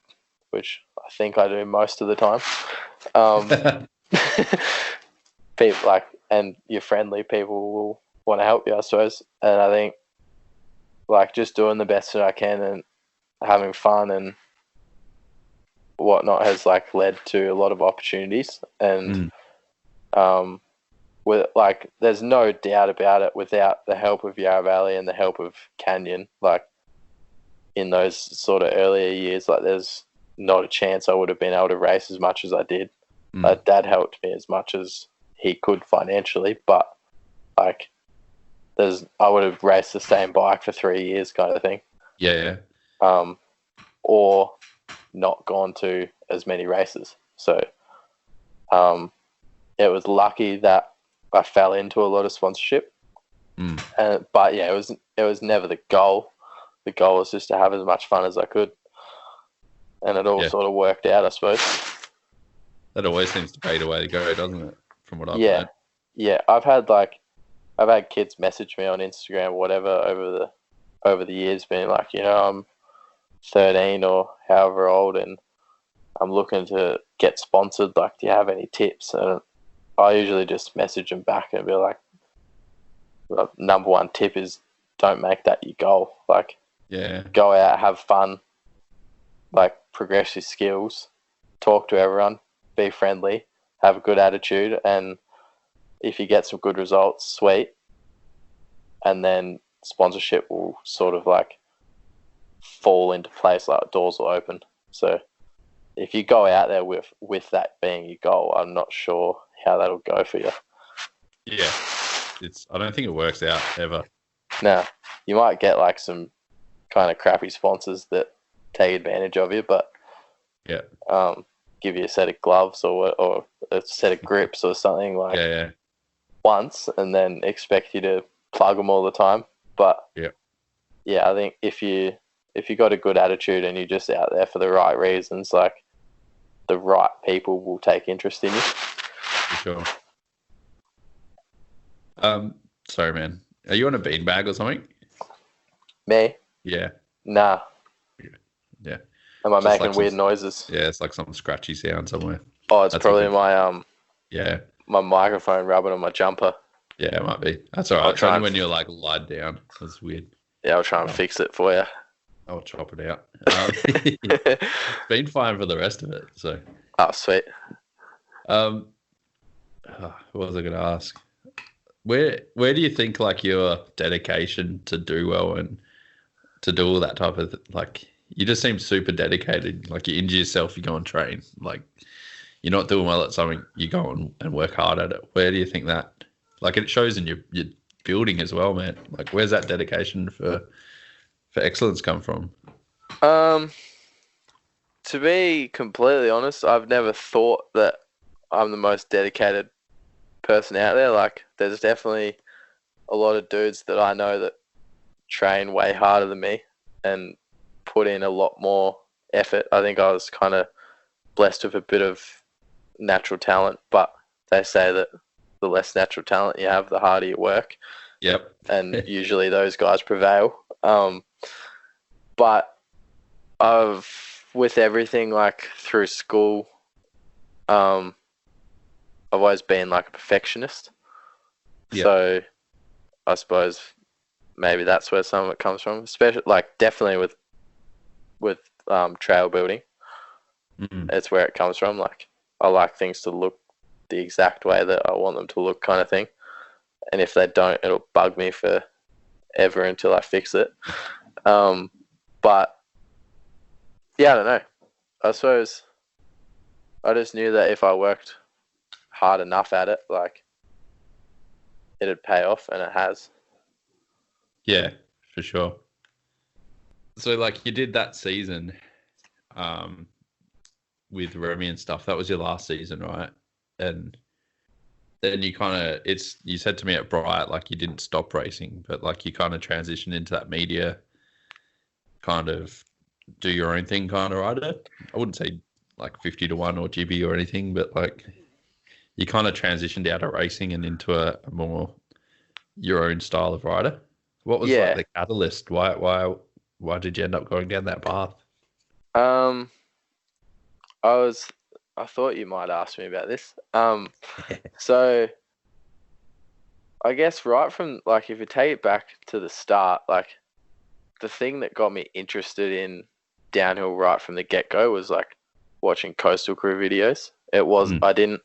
which I think I do most of the time, people and you're friendly, people will want to help you, I suppose. And I think like just doing the best that I can and having fun and whatnot has like led to a lot of opportunities. And with like, there's no doubt about it. Without the help of Yarra Valley and the help of Canyon, like in those sort of earlier years, like there's not a chance I would have been able to race as much as I did. Dad helped me as much as he could financially, but like I would have raced the same bike for 3 years, kind of thing. Yeah. Or not gone to as many races. So it was lucky that I fell into a lot of sponsorship. But yeah, it was never the goal. The goal was just to have as much fun as I could. And it all sort of worked out, I suppose. That always seems to be the way to go, doesn't it? From what I've heard. Yeah. I've had kids message me on Instagram or whatever over the years being like, I'm 13 or however old and I'm looking to get sponsored. Like, do you have any tips? And I usually just message them back and be like, the number one tip is don't make that your goal. Like, go out, have fun, like progress your skills, talk to everyone, be friendly, have a good attitude, and if you get some good results, sweet. And then sponsorship will sort of like fall into place, like doors will open. So if you go out there with that being your goal, I'm not sure how that'll go for you. Yeah. I don't think it works out ever. No, you might get like some kind of crappy sponsors that take advantage of you, but give you a set of gloves or a set of grips or something like once, and then expect you to plug them all the time. But I think if you got a good attitude and you're just out there for the right reasons, like the right people will take interest in you. For sure. Sorry, man. Are you on a beanbag or something? Me? Yeah. Nah. Yeah. Am I making weird noises? Yeah, it's like some scratchy sound somewhere. Oh, it's probably my my microphone rubbing on my jumper. Yeah, it might be. That's all right. It's only when you're like lied down. That's weird. Yeah, I'll try and fix it for you. I'll chop it out. It's been fine for the rest of it. So. Oh, sweet. What was I going to ask? Where do you think like your dedication to do well and to do all that type of like you just seem super dedicated. Like you injure yourself, you go and train. Like you're not doing well at something, you go and work hard at it. Where do you think that? Like it shows in your building as well, man. Like where's that dedication for excellence come from? To be completely honest, I've never thought that I'm the most dedicated person out there. Like there's definitely a lot of dudes that I know that train way harder than me and put in a lot more effort. I think I was kind of blessed with a bit of natural talent, but they say that the less natural talent you have, the harder you work. Yep. And usually those guys prevail. But with everything like through school, I've always been like a perfectionist. Yep. So I suppose maybe that's where some of it comes from. Especially, like, definitely with trail building, it's where it comes from. Like, I like things to look the exact way that I want them to look, kind of thing. And if they don't, it'll bug me forever until I fix it. But yeah, I don't know. I suppose I just knew that if I worked hard enough at it, like, it'd pay off, and it has. Yeah, for sure. So, like, you did that season with Remy and stuff. That was your last season, right? And then you kind of, you said to me at Bright, like, you didn't stop racing, but, like, you kind of transitioned into that media, kind of do your own thing kind of rider. I wouldn't say, like, 50-1 or Gibby or anything, but, like, you kind of transitioned out of racing and into a more your own style of rider. What was like the catalyst? Why did you end up going down that path? I thought you might ask me about this. So I guess right from, like, if you take it back to the start, like, the thing that got me interested in downhill right from the get-go was, like, watching Coastal Crew videos. It was I didn't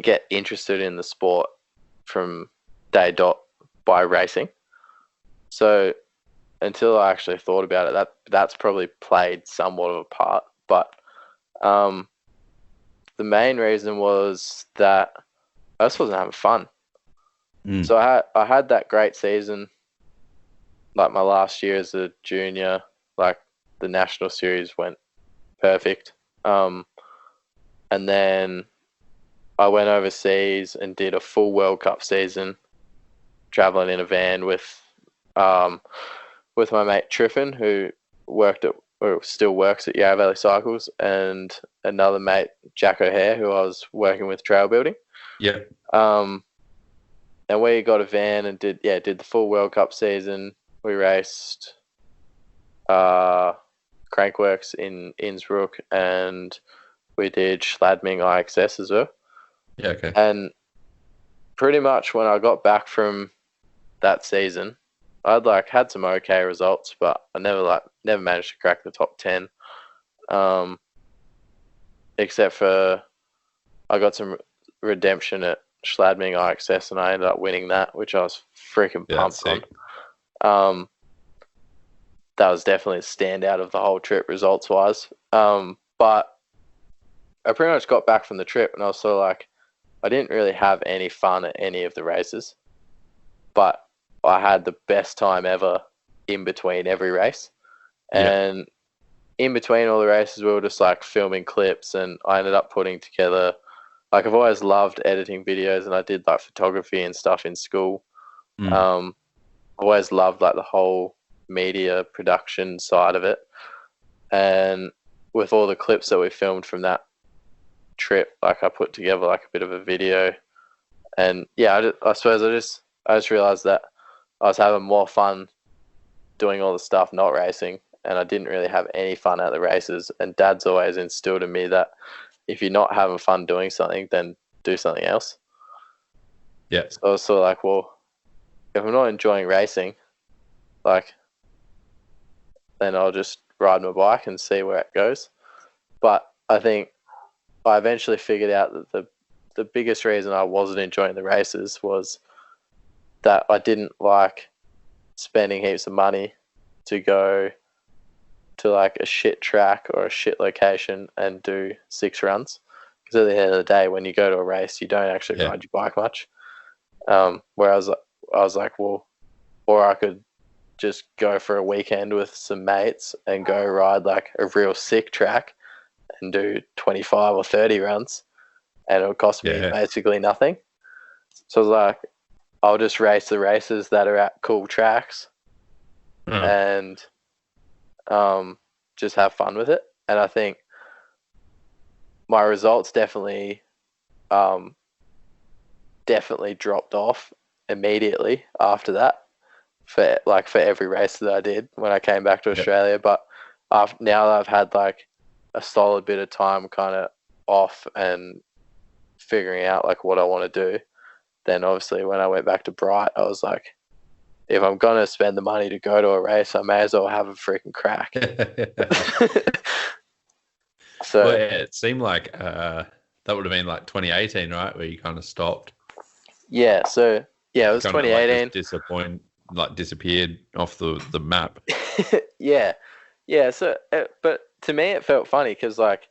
get interested in the sport from day dot by racing. So until I actually thought about it, that's probably played somewhat of a part. But the main reason was that I just wasn't having fun. So I had that great season, like my last year as a junior, like the national series went perfect. And then I went overseas and did a full World Cup season, traveling in a van with my mate Triffin, who still works at Yarra Valley Cycles, and another mate, Jack O'Hare, who I was working with trail building. Yeah. And we got a van and did the full World Cup season. We raced Crankworks in Innsbruck, and we did Schladming IXS as well. Yeah, okay. And pretty much when I got back from that season, I'd like had some okay results, but I never managed to crack the top 10. Except for I got some redemption at Schladming IXS, and I ended up winning that, which I was freaking pumped on. That was definitely a standout of the whole trip results wise. But I pretty much got back from the trip, and I was sort of like, I didn't really have any fun at any of the races, but I had the best time ever in between every race. And in between all the races, we were just like filming clips, and I ended up putting together, like, I've always loved editing videos, and I did like photography and stuff in school. I've always loved like the whole media production side of it. And with all the clips that we filmed from that trip, like, I put together like a bit of a video, and I suppose I just realized that I was having more fun doing all the stuff not racing, and I didn't really have any fun at the races. And Dad's always instilled in me that if you're not having fun doing something, then do something else. Yeah. So I was sort of like, well, if I'm not enjoying racing, like, then I'll just ride my bike and see where it goes. But I think I eventually figured out that the biggest reason I wasn't enjoying the races was that I didn't like spending heaps of money to go to like a shit track or a shit location and do 6 runs. Because at the end of the day, when you go to a race, you don't actually ride your bike much. Whereas I was like, well, or I could just go for a weekend with some mates and go ride like a real sick track and do 25 or 30 runs, and it would cost me basically nothing. So I was like, I'll just race the races that are at cool tracks and just have fun with it. And I think my results definitely dropped off immediately after that for every race that I did when I came back to Australia. But now that I've had like a solid bit of time kind of off and figuring out like what I want to do, then obviously when I went back to Bright, I was like, if I'm gonna spend the money to go to a race, I may as well have a freaking crack. So well, yeah, it seemed like that would have been like 2018, right, where you kind of stopped. yeah, so yeah, it was Kind of like 2018. just disappeared off the map. Yeah. So, but to me, it felt funny because like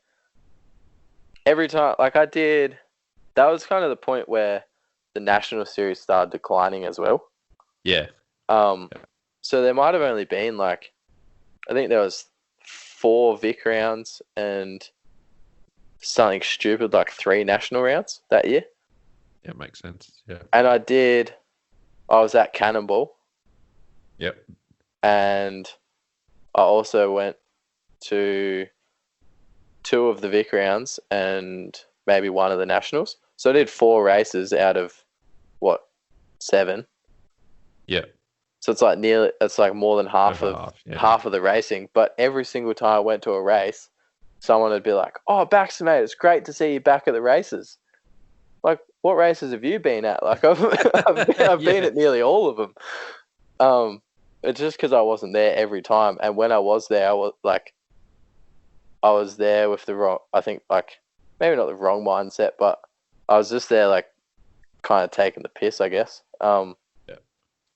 every time, like that was kind of the point where the national series started declining as well. Yeah. So there might have only been like, I think there was 4 Vic rounds and something stupid like 3 national rounds that year. Yeah, it makes sense. Yeah. And I was at Cannonball. Yep. And I also went to 2 of the Vic rounds and maybe 1 of the nationals. So I did 4 races out of 7. Yeah. So it's like more than half of the racing. But every single time I went to a race, someone would be like, "Oh, Baxter, mate, it's great to see you back at the races." Like, what races have you been at? Like, I've been at nearly all of them. It's just because I wasn't there every time, and when I was there, I was there with the wrong. I think like maybe not the wrong mindset, but I was just there like kind of taking the piss, I guess.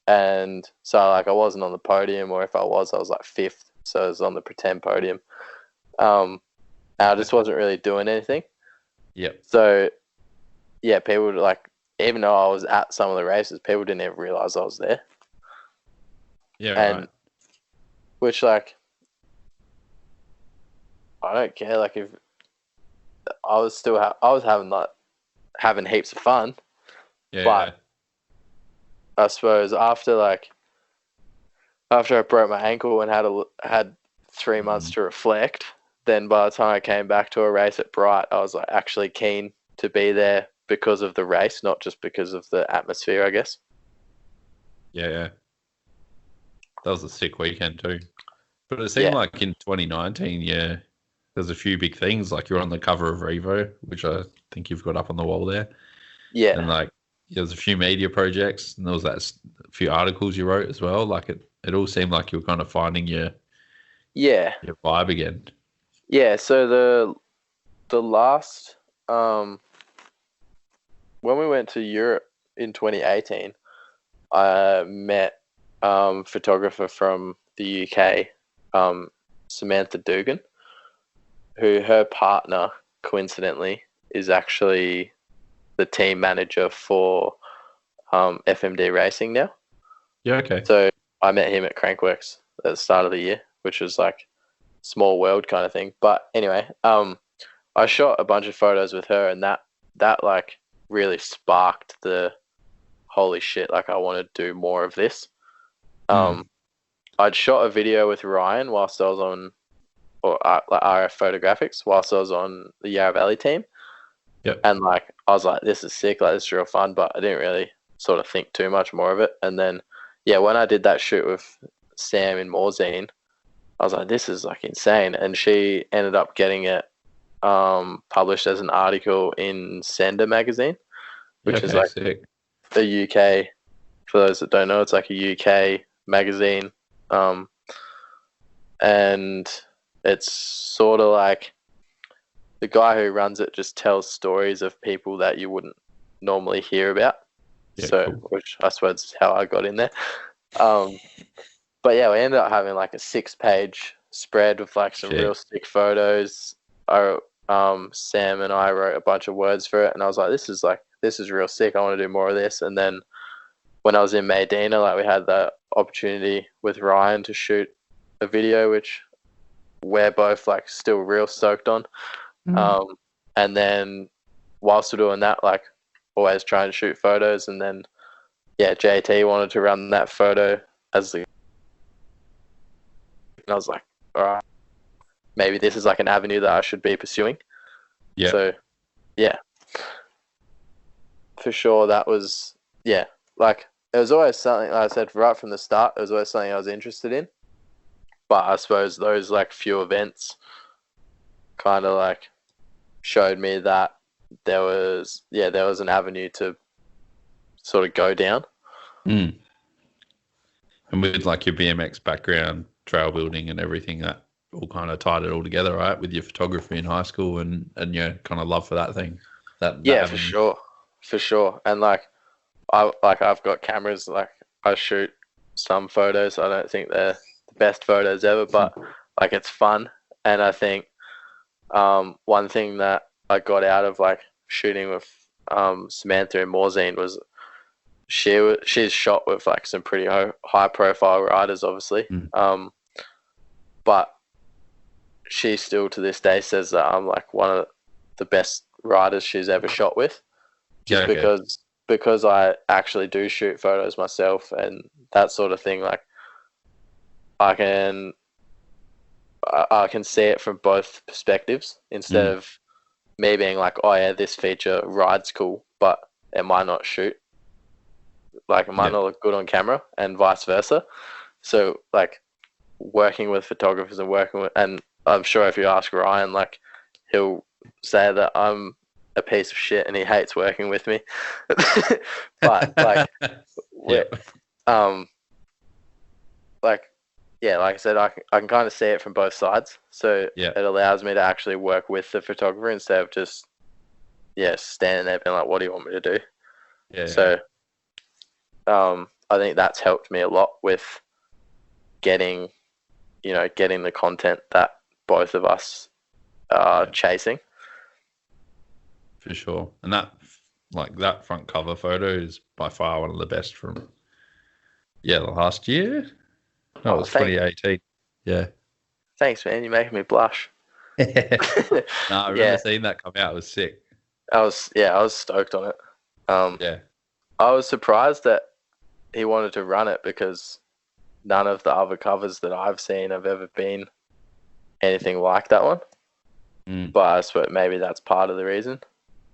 And so like I wasn't on the podium, or if I was like 5th, so I was on the pretend podium. And I just wasn't really doing anything. Yep. So yeah, people would like, even though I was at some of the races, people didn't even realize I was there. Yeah, and right. which like I don't care. Like if I was still I was having heaps of fun. Yeah. But I suppose after I broke my ankle and had 3 months to reflect, then by the time I came back to a race at Bright, I was like actually keen to be there because of the race, not just because of the atmosphere, I guess. Yeah. That was a sick weekend too. But it seemed like in 2019, there's a few big things. Like you're on the cover of Revo, which I think you've got up on the wall there. Yeah. And like there's a few media projects, and there was a few articles you wrote as well. Like it all seemed like you were kind of finding your vibe again. Yeah. So the last when we went to Europe in 2018, I met photographer from the UK, Samantha Dugan, who her partner coincidentally is actually the team manager for FMD Racing now. Yeah, okay. So I met him at Crankworks at the start of the year, which was like small world kind of thing. But anyway, I shot a bunch of photos with her, and that like really sparked the holy shit, like I want to do more of this. I'd shot a video with Ryan whilst I was on, or like RF Photographics, whilst I was on the Yarra Valley team. Yep. And like I was like, this is sick, like this is real fun, but I didn't really sort of think too much more of it. And then when I did that shoot with Sam in Morzine, I was like, this is like insane. And she ended up getting it published as an article in Sender magazine, which is like sick. a UK, for those that don't know, it's like a UK magazine. And it's sort of like the guy who runs it just tells stories of people that you wouldn't normally hear about. Yeah, so, cool. Which I suppose is how I got in there. But yeah, we ended up having like a 6-page spread with like some real sick photos. Sam and I wrote a bunch of words for it, and I was like, this is real sick. I want to do more of this. And then when I was in Medina, like we had the opportunity with Ryan to shoot a video, which we're both like still real stoked on. And then whilst we're doing that, like always trying to shoot photos, and then JT wanted to run that photo and I was like, all right, maybe this is like an avenue that I should be pursuing. Yeah. So for sure that was like it was always something, like I said right from the start, it was always something I was interested in. But I suppose those like few events kind of like showed me that there was an avenue to sort of go down. And with like your BMX background, trail building and everything, that all kind of tied it all together, right? With your photography in high school and your kind of love for that thing. Yeah, for sure. For sure. And I've got cameras, like I shoot some photos. I don't think they're the best photos ever, but like it's fun. And I think one thing that I got out of like shooting with Samantha and Morzine was she's shot with like some pretty high profile riders, obviously. But she still to this day says that I'm like one of the best riders she's ever shot with, just because I actually do shoot photos myself and that sort of thing. Like I can see it from both perspectives instead of me being like, oh yeah, this feature rides cool, but it might not shoot. Like it might not look good on camera, and vice versa. So like working with photographers and I'm sure if you ask Ryan, like he'll say that I'm a piece of shit and he hates working with me. But like, like I said, I can kind of see it from both sides. So it allows me to actually work with the photographer instead of just standing there being like, what do you want me to do? So I think that's helped me a lot with getting the content that both of us are chasing. For sure. And that front cover photo is by far one of the best from the last year. No, it was 2018. Yeah. Thanks, man. You're making me blush. No, I remember seeing that come out. It was sick. I was stoked on it. I was surprised that he wanted to run it because none of the other covers that I've seen have ever been anything like that one. But I suppose maybe that's part of the reason.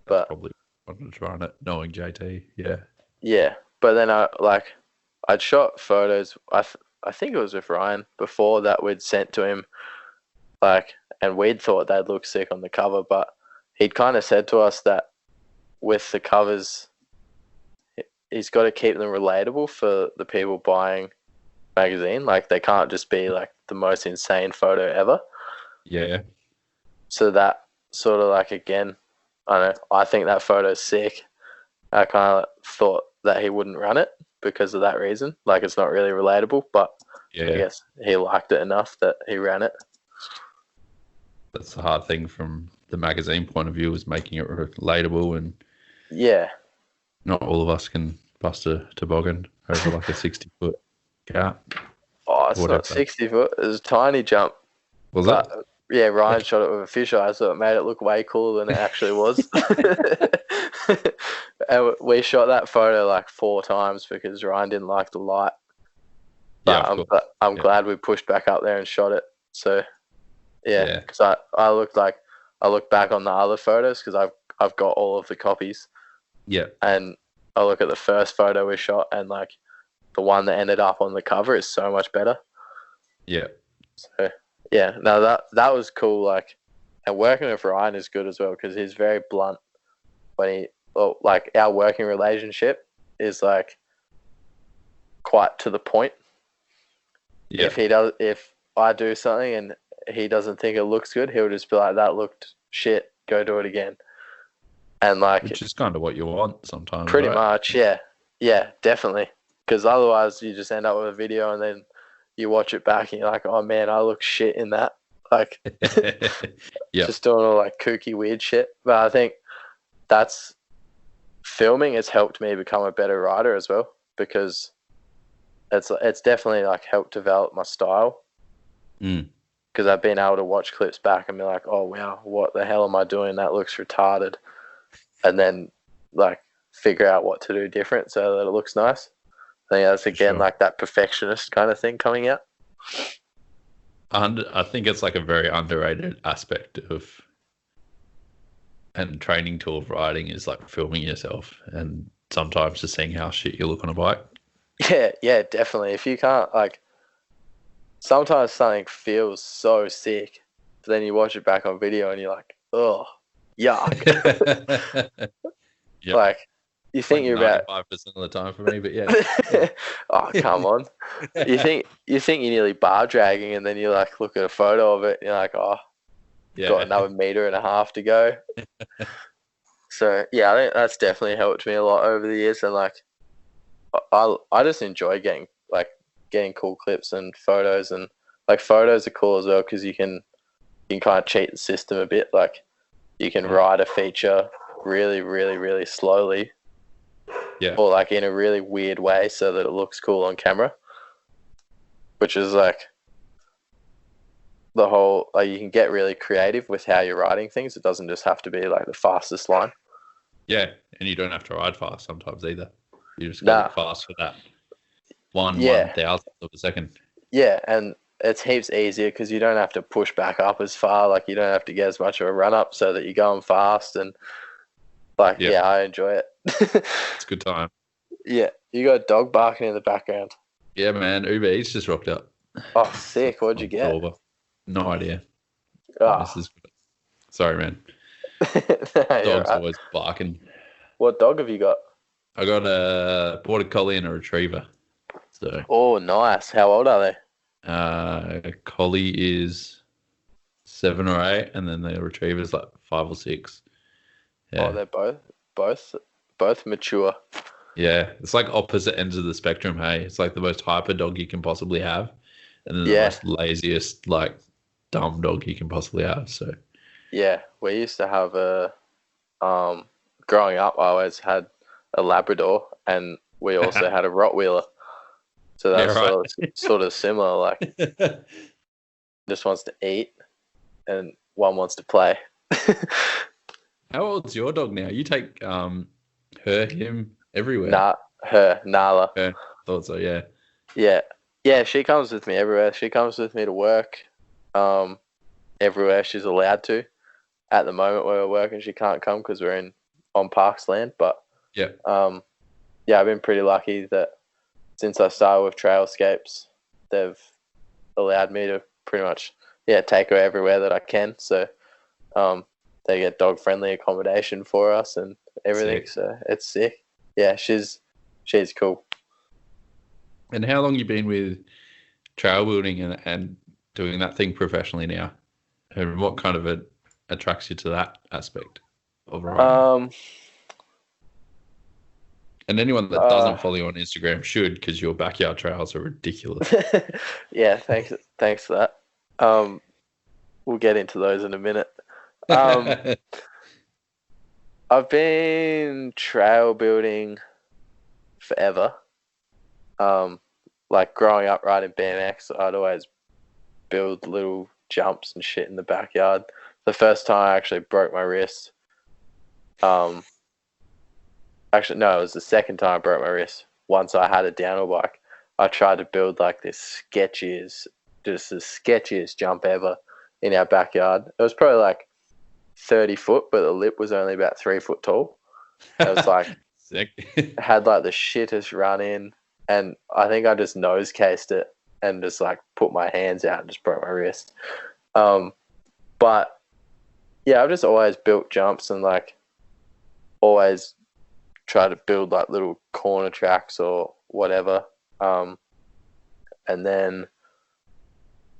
But probably wanted to run it knowing JT. Yeah. Yeah. But then I'd shot photos. I think it was with Ryan before that we'd sent to him, like, and we'd thought they'd look sick on the cover, but he'd kind of said to us that with the covers, he's got to keep them relatable for the people buying magazine. Like they can't just be like the most insane photo ever. Yeah. So that sort of like, again, I don't know, I think that photo's sick. I kind of thought that he wouldn't run it because of that reason. Like it's not really relatable, but I guess he liked it enough that he ran it. That's the hard thing from the magazine point of view, is making it relatable, and not all of us can bust a toboggan over like a 60-foot gap. Oh, it's not 60 foot. It was a tiny jump. Was it? Yeah, Ryan shot it with a fisheye, so it made it look way cooler than it actually was. And we shot that photo like 4 times because Ryan didn't like the light. But I'm glad we pushed back up there and shot it. So because I look back on the other photos because I've got all of the copies. Yeah. And I look at the first photo we shot, and like the one that ended up on the cover is so much better. Yeah. So no, that was cool. Like, and working with Ryan is good as well because he's very blunt when like our working relationship is like quite to the point. Yeah. If I do something and he doesn't think it looks good, he'll just be like, "That looked shit. Go do it again." And like, which is kind of what you want sometimes. Pretty much, yeah, definitely. Because otherwise, you just end up with a video and then you watch it back and you're like, "Oh man, I look shit in that." Like, just doing all like kooky weird shit. But I think that's filming has helped me become a better writer as well, because it's definitely like helped develop my style. Because I've been able to watch clips back and be like, "Oh wow, what the hell am I doing? That looks retarded," and then like figure out what to do different so that it looks nice. I think that's again like that perfectionist kind of thing coming out. I think it's like a very underrated aspect of and training tool of riding is like filming yourself, and sometimes just seeing how shit you look on a bike. Yeah, definitely. If you can't, like, sometimes something feels so sick, but then you watch it back on video and you're like, oh, yuck. Like, You It's think like you're about 95% of the time for me, but yeah. oh, come on. You think you're nearly bar dragging, and then you like look at a photo of it and you're like, oh, got another meter and a half to go. So yeah, I think that's definitely helped me a lot over the years, and like I just enjoy getting cool clips and photos, and like photos are cool as well because you can kind of cheat the system a bit. Like you can ride a feature really, really, really slowly, or like in a really weird way so that it looks cool on camera, which is like the whole, like you can get really creative with how you're riding things. It doesn't just have to be like the fastest line. Yeah, and you don't have to ride fast sometimes either. You just got to look fast for that 1/1000th of a second. Yeah, and it's heaps easier because you don't have to push back up as far. Like you don't have to get as much of a run up so that you're going fast, and like yeah, I enjoy it. It's a good time. Yeah, you got a dog barking in the background. Yeah, man. Uber Eats just rocked up. Oh, sick! What'd you get? No idea. Oh. Sorry, man. Dog's always barking. What dog have you got? I got a border collie and a retriever. So. Oh, nice. How old are they? Collie is 7 or 8, and then the retriever's like 5 or 6. Yeah. Oh, they're both mature. Yeah, it's like opposite ends of the spectrum. Hey, it's like the most hyper dog you can possibly have, and then the most laziest, like dumb dog you can possibly have. So. Yeah, we used to have growing up, I always had a Labrador, and we also had a Rottweiler. So that's sort of similar. Like, just wants to eat, and one wants to play. How old's your dog now? You take him everywhere. Nala. Her. Thought so, yeah. Yeah. She comes with me everywhere. She comes with me to work. Everywhere she's allowed to. At the moment where we're working, she can't come because we're on Parks land. But I've been pretty lucky that since I started with Trailscapes, they've allowed me to pretty much take her everywhere that I can. So they get dog friendly accommodation for us and everything. Sick. So it's sick. Yeah, she's cool. And how long you been with trail building and doing that thing professionally now? And what kind of attracts you to that aspect of riding? And anyone that doesn't follow you on Instagram should, because your backyard trails are ridiculous. Yeah, thanks for that. We'll get into those in a minute. I've been trail building forever. Like growing up riding BMX, I'd always build little jumps and shit in the backyard. The first time I actually broke my wrist. Actually, no, it was the second time I broke my wrist. Once I had a downhill bike, I tried to build like the sketchiest jump ever in our backyard. It was probably like 30 foot, but the lip was only about 3 foot tall. It was like, sick. Had like the shittest run in, and I think I just nose cased it and just like put my hands out and just broke my wrist. But yeah, I've just always built jumps and like always try to build like little corner tracks or whatever. And then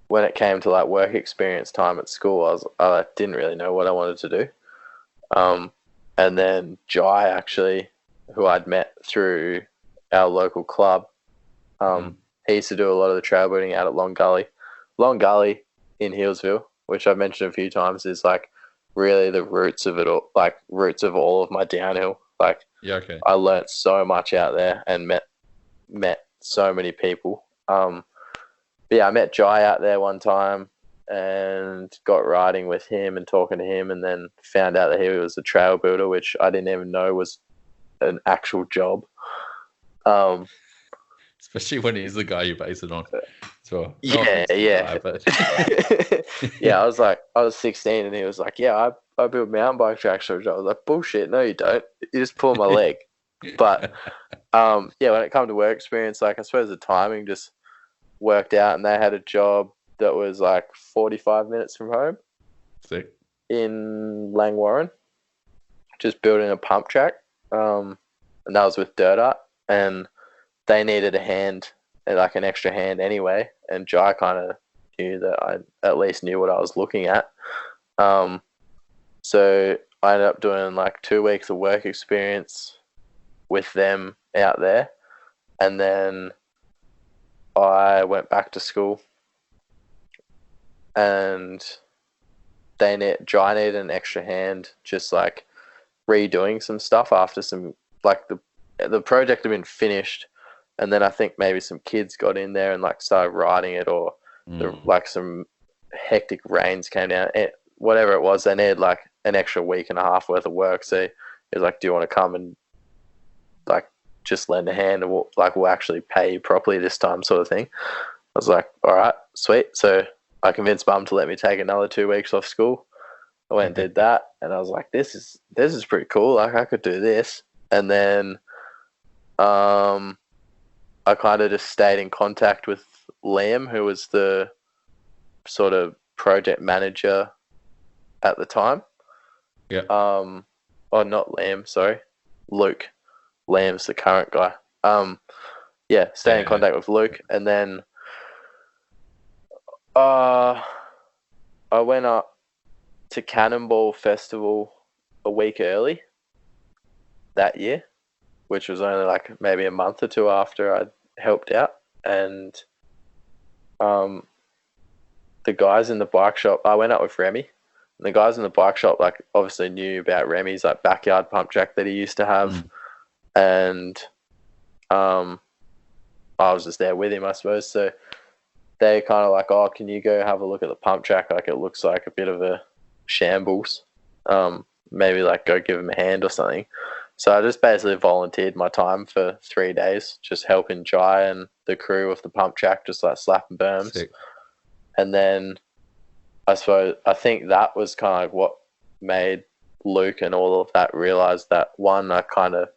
when it came to like work experience time at school, I didn't really know what I wanted to do. And then Jai, actually, who I'd met through our local club, he used to do a lot of the trail building out at Long Gully. Long Gully in Healesville, which I've mentioned a few times, is like really the roots of it all, like roots of all of my downhill. Like, I learnt so much out there and met so many people. But yeah, I met Jai out there one time and got riding with him and talking to him, and then found out that he was a trail builder, which I didn't even know was an actual job. Especially when he's the guy you base it on. So yeah. Guy, but... yeah, I was 16 and he was like, yeah, I build mountain bike tracks for a job. I was like, bullshit, no you don't. You just pull my leg. But yeah, when it comes to work experience, like I suppose the timing just worked out, and they had a job that was like 45 minutes from home. Sick. In Langwarrin, just building a pump track. and that was with Dirt Art, and they needed a hand, like an extra hand anyway, and Jai kind of knew that I at least knew what I was looking at. So I ended up doing like 2 weeks of work experience with them out there, and then I went back to school, and Jai needed an extra hand, just like redoing some stuff after some, like the project had been finished, and then I think maybe some kids got in there and like started writing it, or like some hectic rains came down. Whatever it was, they needed like an extra week and a half worth of work. So he was like, "Do you want to come and like just lend a hand, and we'll actually pay you properly this time," sort of thing. I was like, "All right, sweet." So I convinced Mum to let me take another 2 weeks off school. I went and did that, and I was like, "This is pretty cool. Like I could do this." And then, I kind of just stayed in contact with Liam, who was the sort of project manager at the time. Yeah. Oh, not Liam. Sorry, Luke. Liam's the current guy. Stay in contact with Luke, and then I went up to Cannonball Festival a week early that year, which was only like maybe a month or two after I'd helped out. And the guys in the bike shop, I went up with Remy, and the guys in the bike shop like obviously knew about Remy's like backyard pump track that he used to have. And I was just there with him, I suppose. So they kind of like, "Oh, can you go have a look at the pump track? Like it looks like a bit of a shambles. Maybe like go give him a hand or something." So I just basically volunteered my time for 3 days, just helping Jai and the crew with the pump track, just like slapping berms. Sick. And then I think that was kind of like what made Luke and all of that realize that, one, I kind of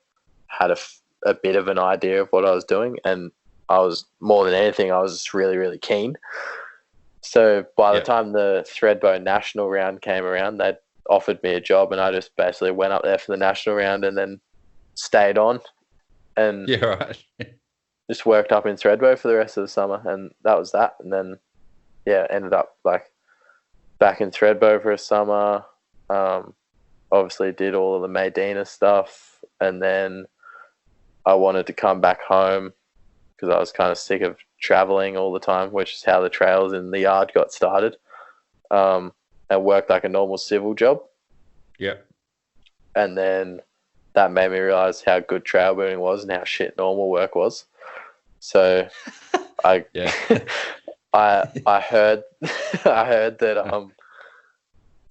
had a bit of an idea of what I was doing, and I was, more than anything, I was just really, really keen. So by the time the Threadbow national round came around, they'd offered me a job, and I just basically went up there for the national round and then stayed on and just worked up in Threadbow for the rest of the summer, and that was that. And then ended up like back in Threadbow for a summer. Obviously did all of the Medina stuff, and then I wanted to come back home because I was kind of sick of traveling all the time, which is how the trails in the yard got started. And worked like a normal civil job. Yeah. And then that made me realize how good trail building was and how shit normal work was. So I heard that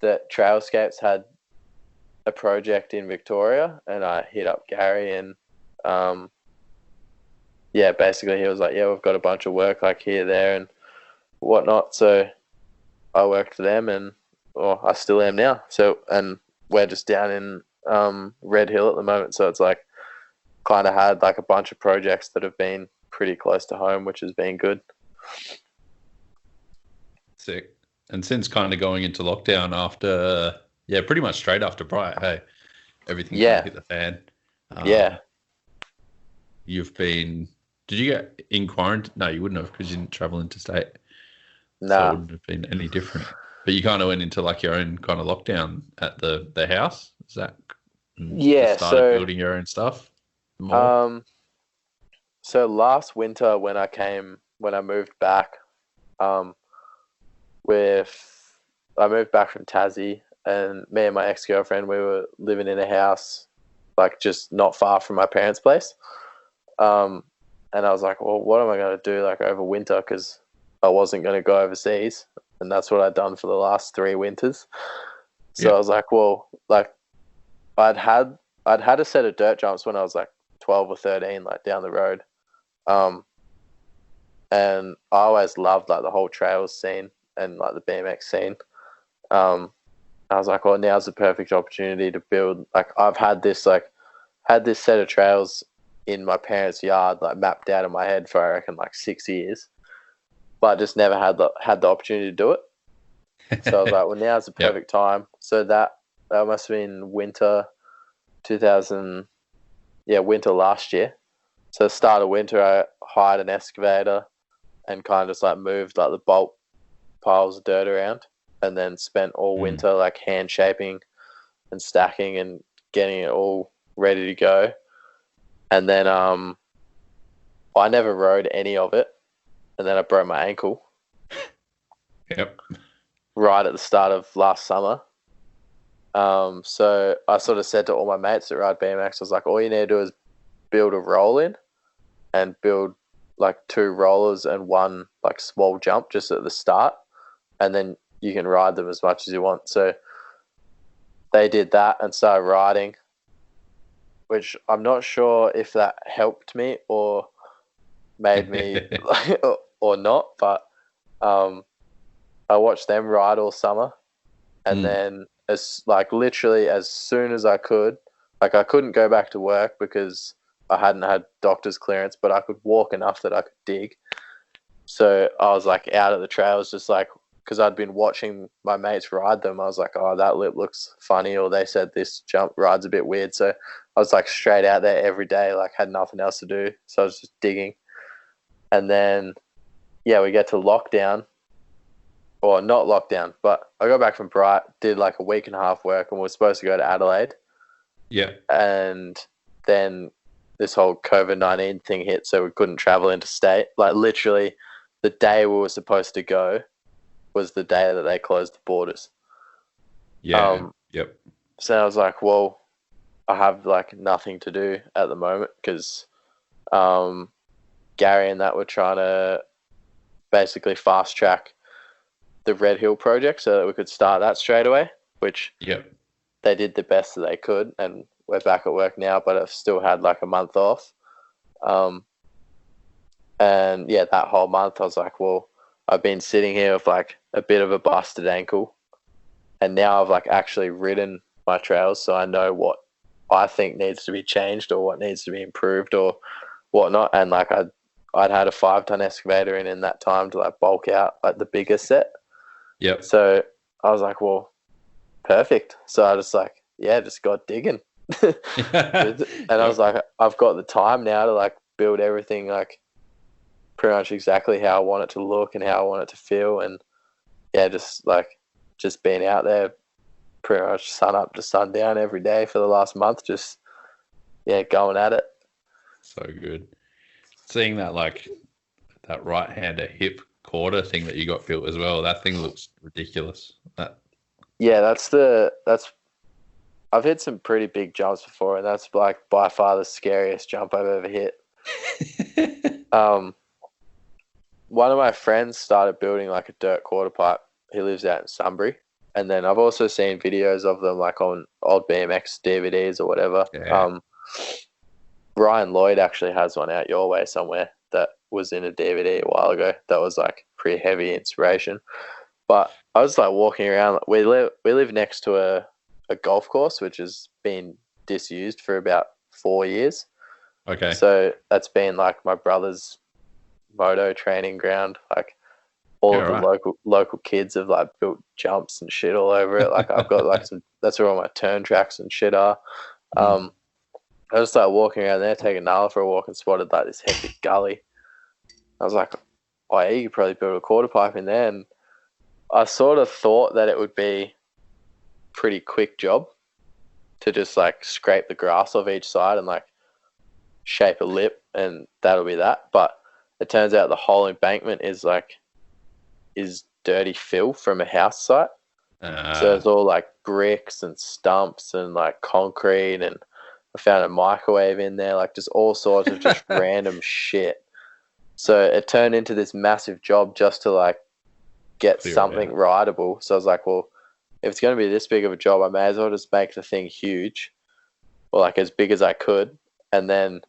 that Trailscapes had a project in Victoria, and I hit up Gary, and basically he was like, "Yeah, we've got a bunch of work like here, there, and whatnot." So I worked for them, and I still am now. So, and we're just down in Red Hill at the moment, so it's like kind of had like a bunch of projects that have been pretty close to home, which has been good. Sick. And since kind of going into lockdown after, pretty much straight after Bright, hey, everything kind of hit the fan. You've been, did you get in quarantine? No, you wouldn't have, because you didn't travel interstate. No. So it wouldn't have been any different. But you kind of went into like your own kind of lockdown at the house. Is that? Started building your own stuff more? So last winter when I moved back, I moved back from Tassie, and me and my ex-girlfriend, we were living in a house like just not far from my parents' place. And I was like, well, what am I going to do like over winter? Because I wasn't going to go overseas, and that's what I'd done for the last 3 winters. So I was like, well, like I'd had a set of dirt jumps when I was like 12 or 13, like down the road. And I always loved like the whole trails scene and like the BMX scene. I was like, well, now's the perfect opportunity to build. Like I've had this set of trails in my parents' yard, like mapped out in my head for I reckon like 6 years, but just never had the opportunity to do it. So I was like, well, now's the perfect time. So that must have been winter 2000. winter last year. So start of winter, I hired an excavator and kind of just like moved like the bulk piles of dirt around, and then spent all winter like hand shaping and stacking and getting it all ready to go. And then I never rode any of it, and then I broke my ankle. Yep. Right at the start of last summer. So I sort of said to all my mates that ride BMX, I was like, all you need to do is build a roll in and build like 2 rollers and 1 like small jump just at the start, and then you can ride them as much as you want. So they did that and started riding, which I'm not sure if that helped me or made me or not, but I watched them ride all summer, and then literally as soon as I could, like I couldn't go back to work because I hadn't had doctor's clearance, but I could walk enough that I could dig. So I was like out at the trails, just like, because I'd been watching my mates ride them. I was like, oh, that lip looks funny, or they said this jump ride's a bit weird. So I was like straight out there every day, like had nothing else to do. So I was just digging. And then, we get to lockdown, or not lockdown, but I got back from Bright, did like a week and a half work, and we were supposed to go to Adelaide. Yeah. And then this whole COVID-19 thing hit, so we couldn't travel interstate. Like literally the day we were supposed to go was the day that they closed the borders. Yeah. Yep. So I was like, well, I have like nothing to do at the moment because Gary and that were trying to basically fast track the Red Hill project so that we could start that straight away, which they did the best that they could, and we're back at work now, but I've still had like a month off. And that whole month I was like, well, I've been sitting here with like a bit of a busted ankle, and now I've like actually ridden my trails, so I know what I think needs to be changed or what needs to be improved or whatnot. And like I'd had a 5-ton excavator in that time to like bulk out like the bigger set. Yep. So I was like, well, perfect. So I just like, just got digging. And I was like, I've got the time now to like build everything like pretty much exactly how I want it to look and how I want it to feel. And just being out there pretty much sun up to sundown every day for the last month, just going at it. So good. Seeing that like that right-hander hip quarter thing that you got built as well, that thing looks ridiculous. I've hit some pretty big jumps before, and that's like by far the scariest jump I've ever hit. One of my friends started building like a dirt quarter pipe. He lives out in Sunbury. And then I've also seen videos of them like on old BMX DVDs or whatever. Yeah. Ryan Lloyd actually has one out your way somewhere that was in a DVD a while ago. That was like pretty heavy inspiration. But I was like walking around. We live next to a golf course which has been disused for about 4 years. Okay. So that's been like my brother's moto training ground. Like all of the local kids have like built jumps and shit all over it. Like I've got like that's where all my turn tracks and shit are. I just started walking around there, taking Nala for a walk, and spotted like this hectic gully. I was like, oh yeah, you could probably build a quarter pipe in there. And I sort of thought that it would be a pretty quick job to just like scrape the grass off each side and like shape a lip, and that'll be that. But it turns out the whole embankment is dirty fill from a house site. So it's all like bricks and stumps and like concrete, and I found a microwave in there, like just all sorts of just random shit. So it turned into this massive job just to like get something rideable. So I was like, well, if it's going to be this big of a job, I may as well just make the thing huge, or like as big as I could. And then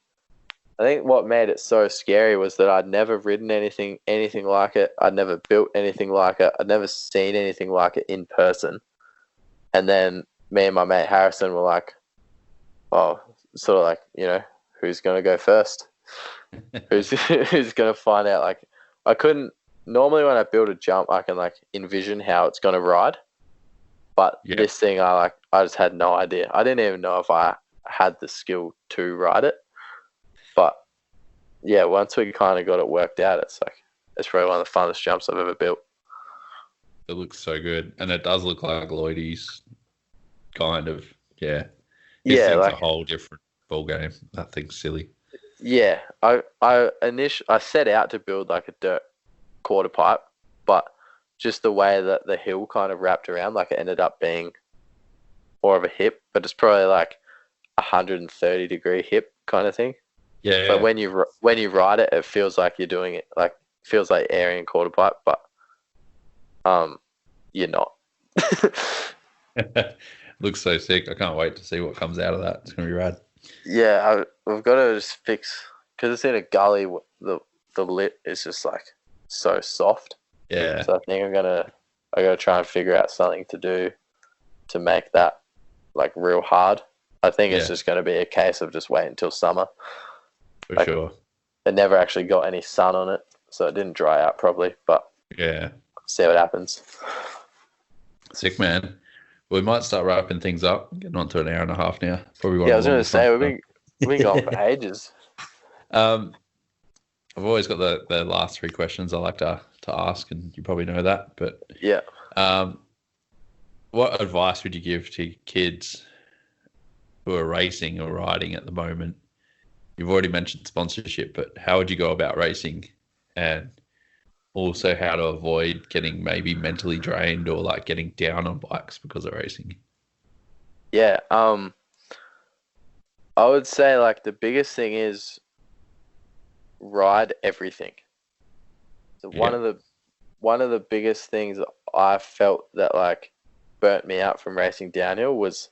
I think what made it so scary was that I'd never ridden anything like it. I'd never built anything like it. I'd never seen anything like it in person. And then me and my mate Harrison were like, oh, sort of like, you know, who's going to go first? who's going to find out? Like, I couldn't, normally when I build a jump, I can like envision how it's going to ride. But this thing, I just had no idea. I didn't even know if I had the skill to ride it. But yeah, once we kind of got it worked out, it's probably one of the funnest jumps I've ever built. It looks so good, and it does look like Lloydie's kind of, yeah. This thing's a whole different ball game. That thing's silly. Yeah, I set out to build like a dirt quarter pipe, but just the way that the hill kind of wrapped around, like it ended up being more of a hip, but it's probably like 130-degree hip kind of thing. Yeah. So when you ride it, it feels like you're doing it, like feels like airing a quarter pipe, but you're not. Looks so sick. I can't wait to see what comes out of that. It's gonna be rad. Yeah, we've got to just fix, because it's in a gully. The lip is just like so soft. Yeah. So I think I gotta try and figure out something to do to make that like real hard. I think it's just going to be a case of just waiting until summer. For sure. It never actually got any sun on it, so it didn't dry out properly. But yeah, see what happens. Sick, man. We might start wrapping things up. Getting on to an hour and a half now. Probably. Yeah, I was going to say we've been going for ages. I've always got the last three questions I like to ask, and you probably know that. But yeah, what advice would you give to kids who are racing or riding at the moment? You've already mentioned sponsorship, but how would you go about racing, and also how to avoid getting maybe mentally drained or like getting down on bikes because of racing? Yeah, I would say like the biggest thing is ride everything. So one of the biggest things that I felt that like burnt me out from racing downhill was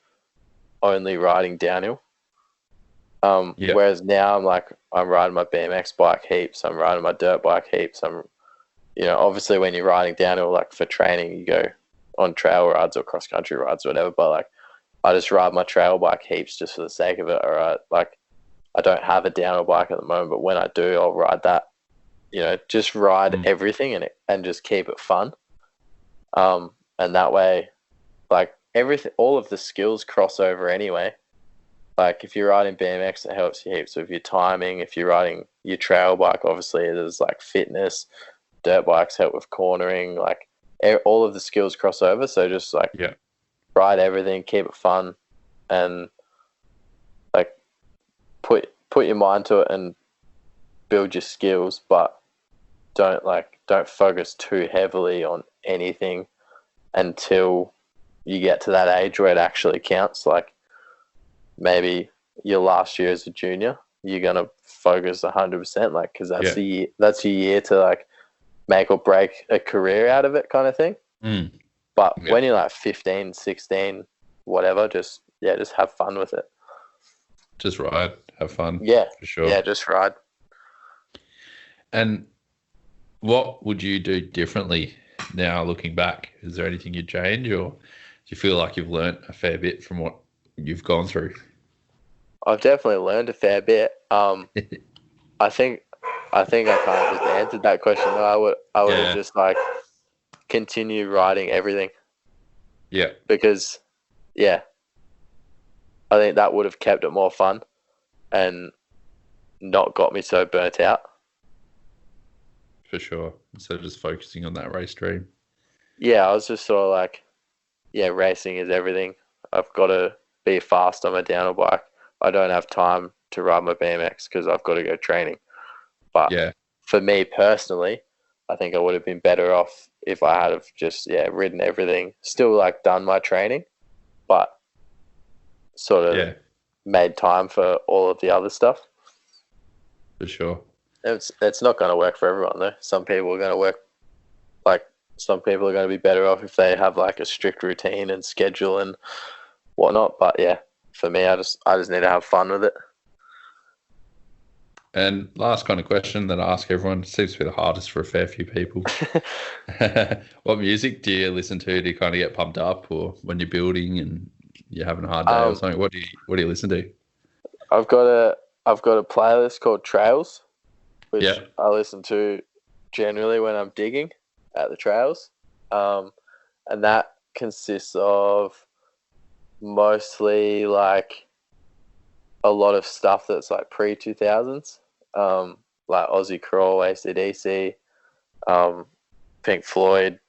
only riding downhill. Whereas now I'm riding my BMX bike heaps, I'm riding my dirt bike heaps. Obviously when you're riding downhill, like for training, you go on trail rides or cross country rides or whatever. But like, I just ride my trail bike heaps just for the sake of it. Or I don't have a downhill bike at the moment, but when I do, I'll ride that. Just ride everything and just keep it fun. And that way, like everything, all of the skills cross over anyway. Like if you're riding BMX, it helps you heaps with your timing. If you're riding your trail bike, obviously there's like fitness. Dirt bikes help with cornering. Like all of the skills cross over. So just like ride everything, keep it fun, and like put your mind to it and build your skills. But don't focus too heavily on anything until you get to that age where it actually counts. Like maybe your last year as a junior, you're gonna focus 100%, like because that's your year to like make or break a career out of it, kind of thing. But when you're like 15, 16, whatever, just have fun with it. Just ride, have fun. Yeah, for sure. Yeah, just ride. And what would you do differently now, looking back? Is there anything you'd change, or do you feel like you've learnt a fair bit from what you've gone through? I've definitely learned a fair bit. I think I kind of just answered that question. I would have just like continue riding everything. Yeah. Because I think that would have kept it more fun and not got me so burnt out. For sure. Instead of just focusing on that race dream. Yeah, I was just sort of like, racing is everything. I've got to be fast on my downhill bike. I don't have time to ride my BMX because I've got to go training. But for me personally, I think I would have been better off if I had have just ridden everything, still like done my training, but sort of made time for all of the other stuff. For sure. It's not going to work for everyone though. Some people are going to be better off if they have like a strict routine and schedule and whatnot. But for me, I just need to have fun with it. And last kind of question that I ask everyone, seems to be the hardest for a fair few people. What music do you listen to kind of get pumped up, or when you're building and you're having a hard day or something? What do you listen to? I've got a playlist called Trails, which I listen to generally when I'm digging at the trails. And that consists of mostly like a lot of stuff that's like pre-2000s, like Aussie Crawl, AC/DC, Pink Floyd,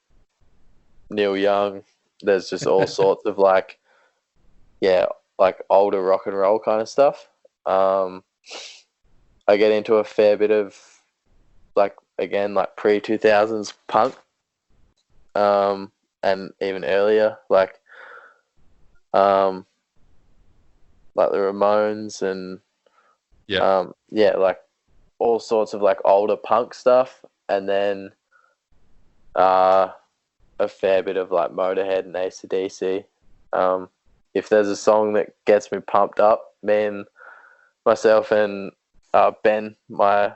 Neil Young. There's just all sorts of like older rock and roll kind of stuff. I get into a fair bit of like pre-2000s punk, and even earlier, like the Ramones and like all sorts of like older punk stuff, and then a fair bit of like Motorhead and AC/DC. If there's a song that gets me pumped up, myself and Ben, my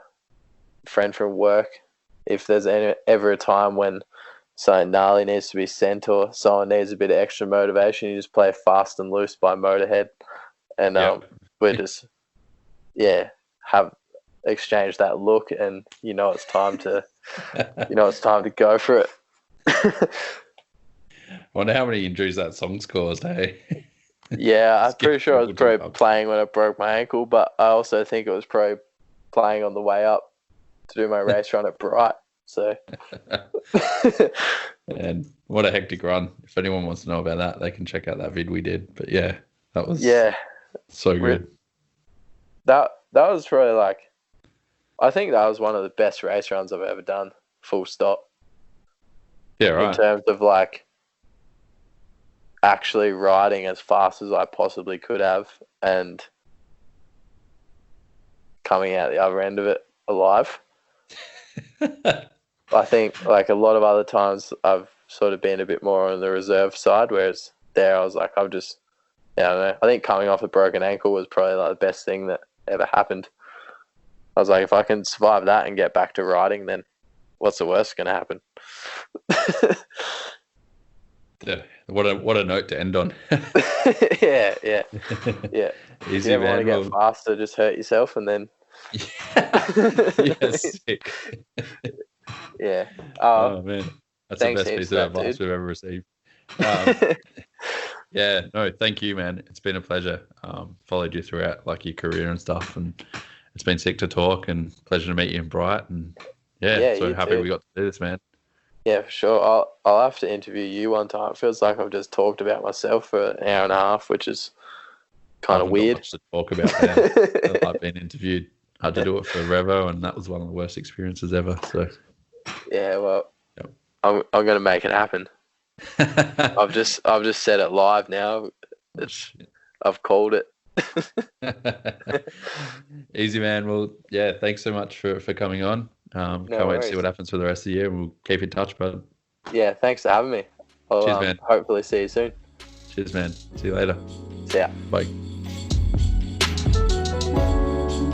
friend from work, if there's ever a time when something gnarly needs to be sent or someone needs a bit of extra motivation, you just play Fast and Loose by Motorhead, and we just have exchanged that look, and it's time to go for it. I wonder how many injuries that song's caused, hey? Yeah, I'm pretty sure I was probably playing when I broke my ankle, but I also think it was probably playing on the way up to do my race run at Bright. So, and what a hectic run! If anyone wants to know about that, they can check out that vid we did. But yeah, that was so good. That was probably like, I think that was one of the best race runs I've ever done. Full stop. Yeah, right. In terms of like actually riding as fast as I possibly could have and coming out the other end of it alive. I think like a lot of other times I've sort of been a bit more on the reserve side, whereas there I was like, I don't know. I think coming off a broken ankle was probably like the best thing that ever happened. I was like, if I can survive that and get back to riding, then what's the worst going to happen? Yeah, what a note to end on. yeah. Easy, if you man. Want to get faster, just hurt yourself and then. Sick. Yeah. Oh man, that's the best piece of advice we've ever received. Yeah, no, thank you, man. It's been a pleasure. Followed you throughout like your career and stuff, and it's been sick to talk and pleasure to meet you in Bright. And so happy we got to do this, man. Yeah, for sure. I'll have to interview you one time. It feels like I've just talked about myself for an hour and a half, which is kind of weird. Much to talk about now. I've been interviewed. I had to do it for Revo, and that was one of the worst experiences ever. So yeah, well, I'm going to make it happen. I've just said it live now. I've called it. Easy, man. Well, yeah, thanks so much for coming on. Can't wait to see what happens for the rest of the year, and we'll keep in touch, bud. Yeah, thanks for having me. Cheers, man. Hopefully see you soon. Cheers, man. See you later. See ya. Bye.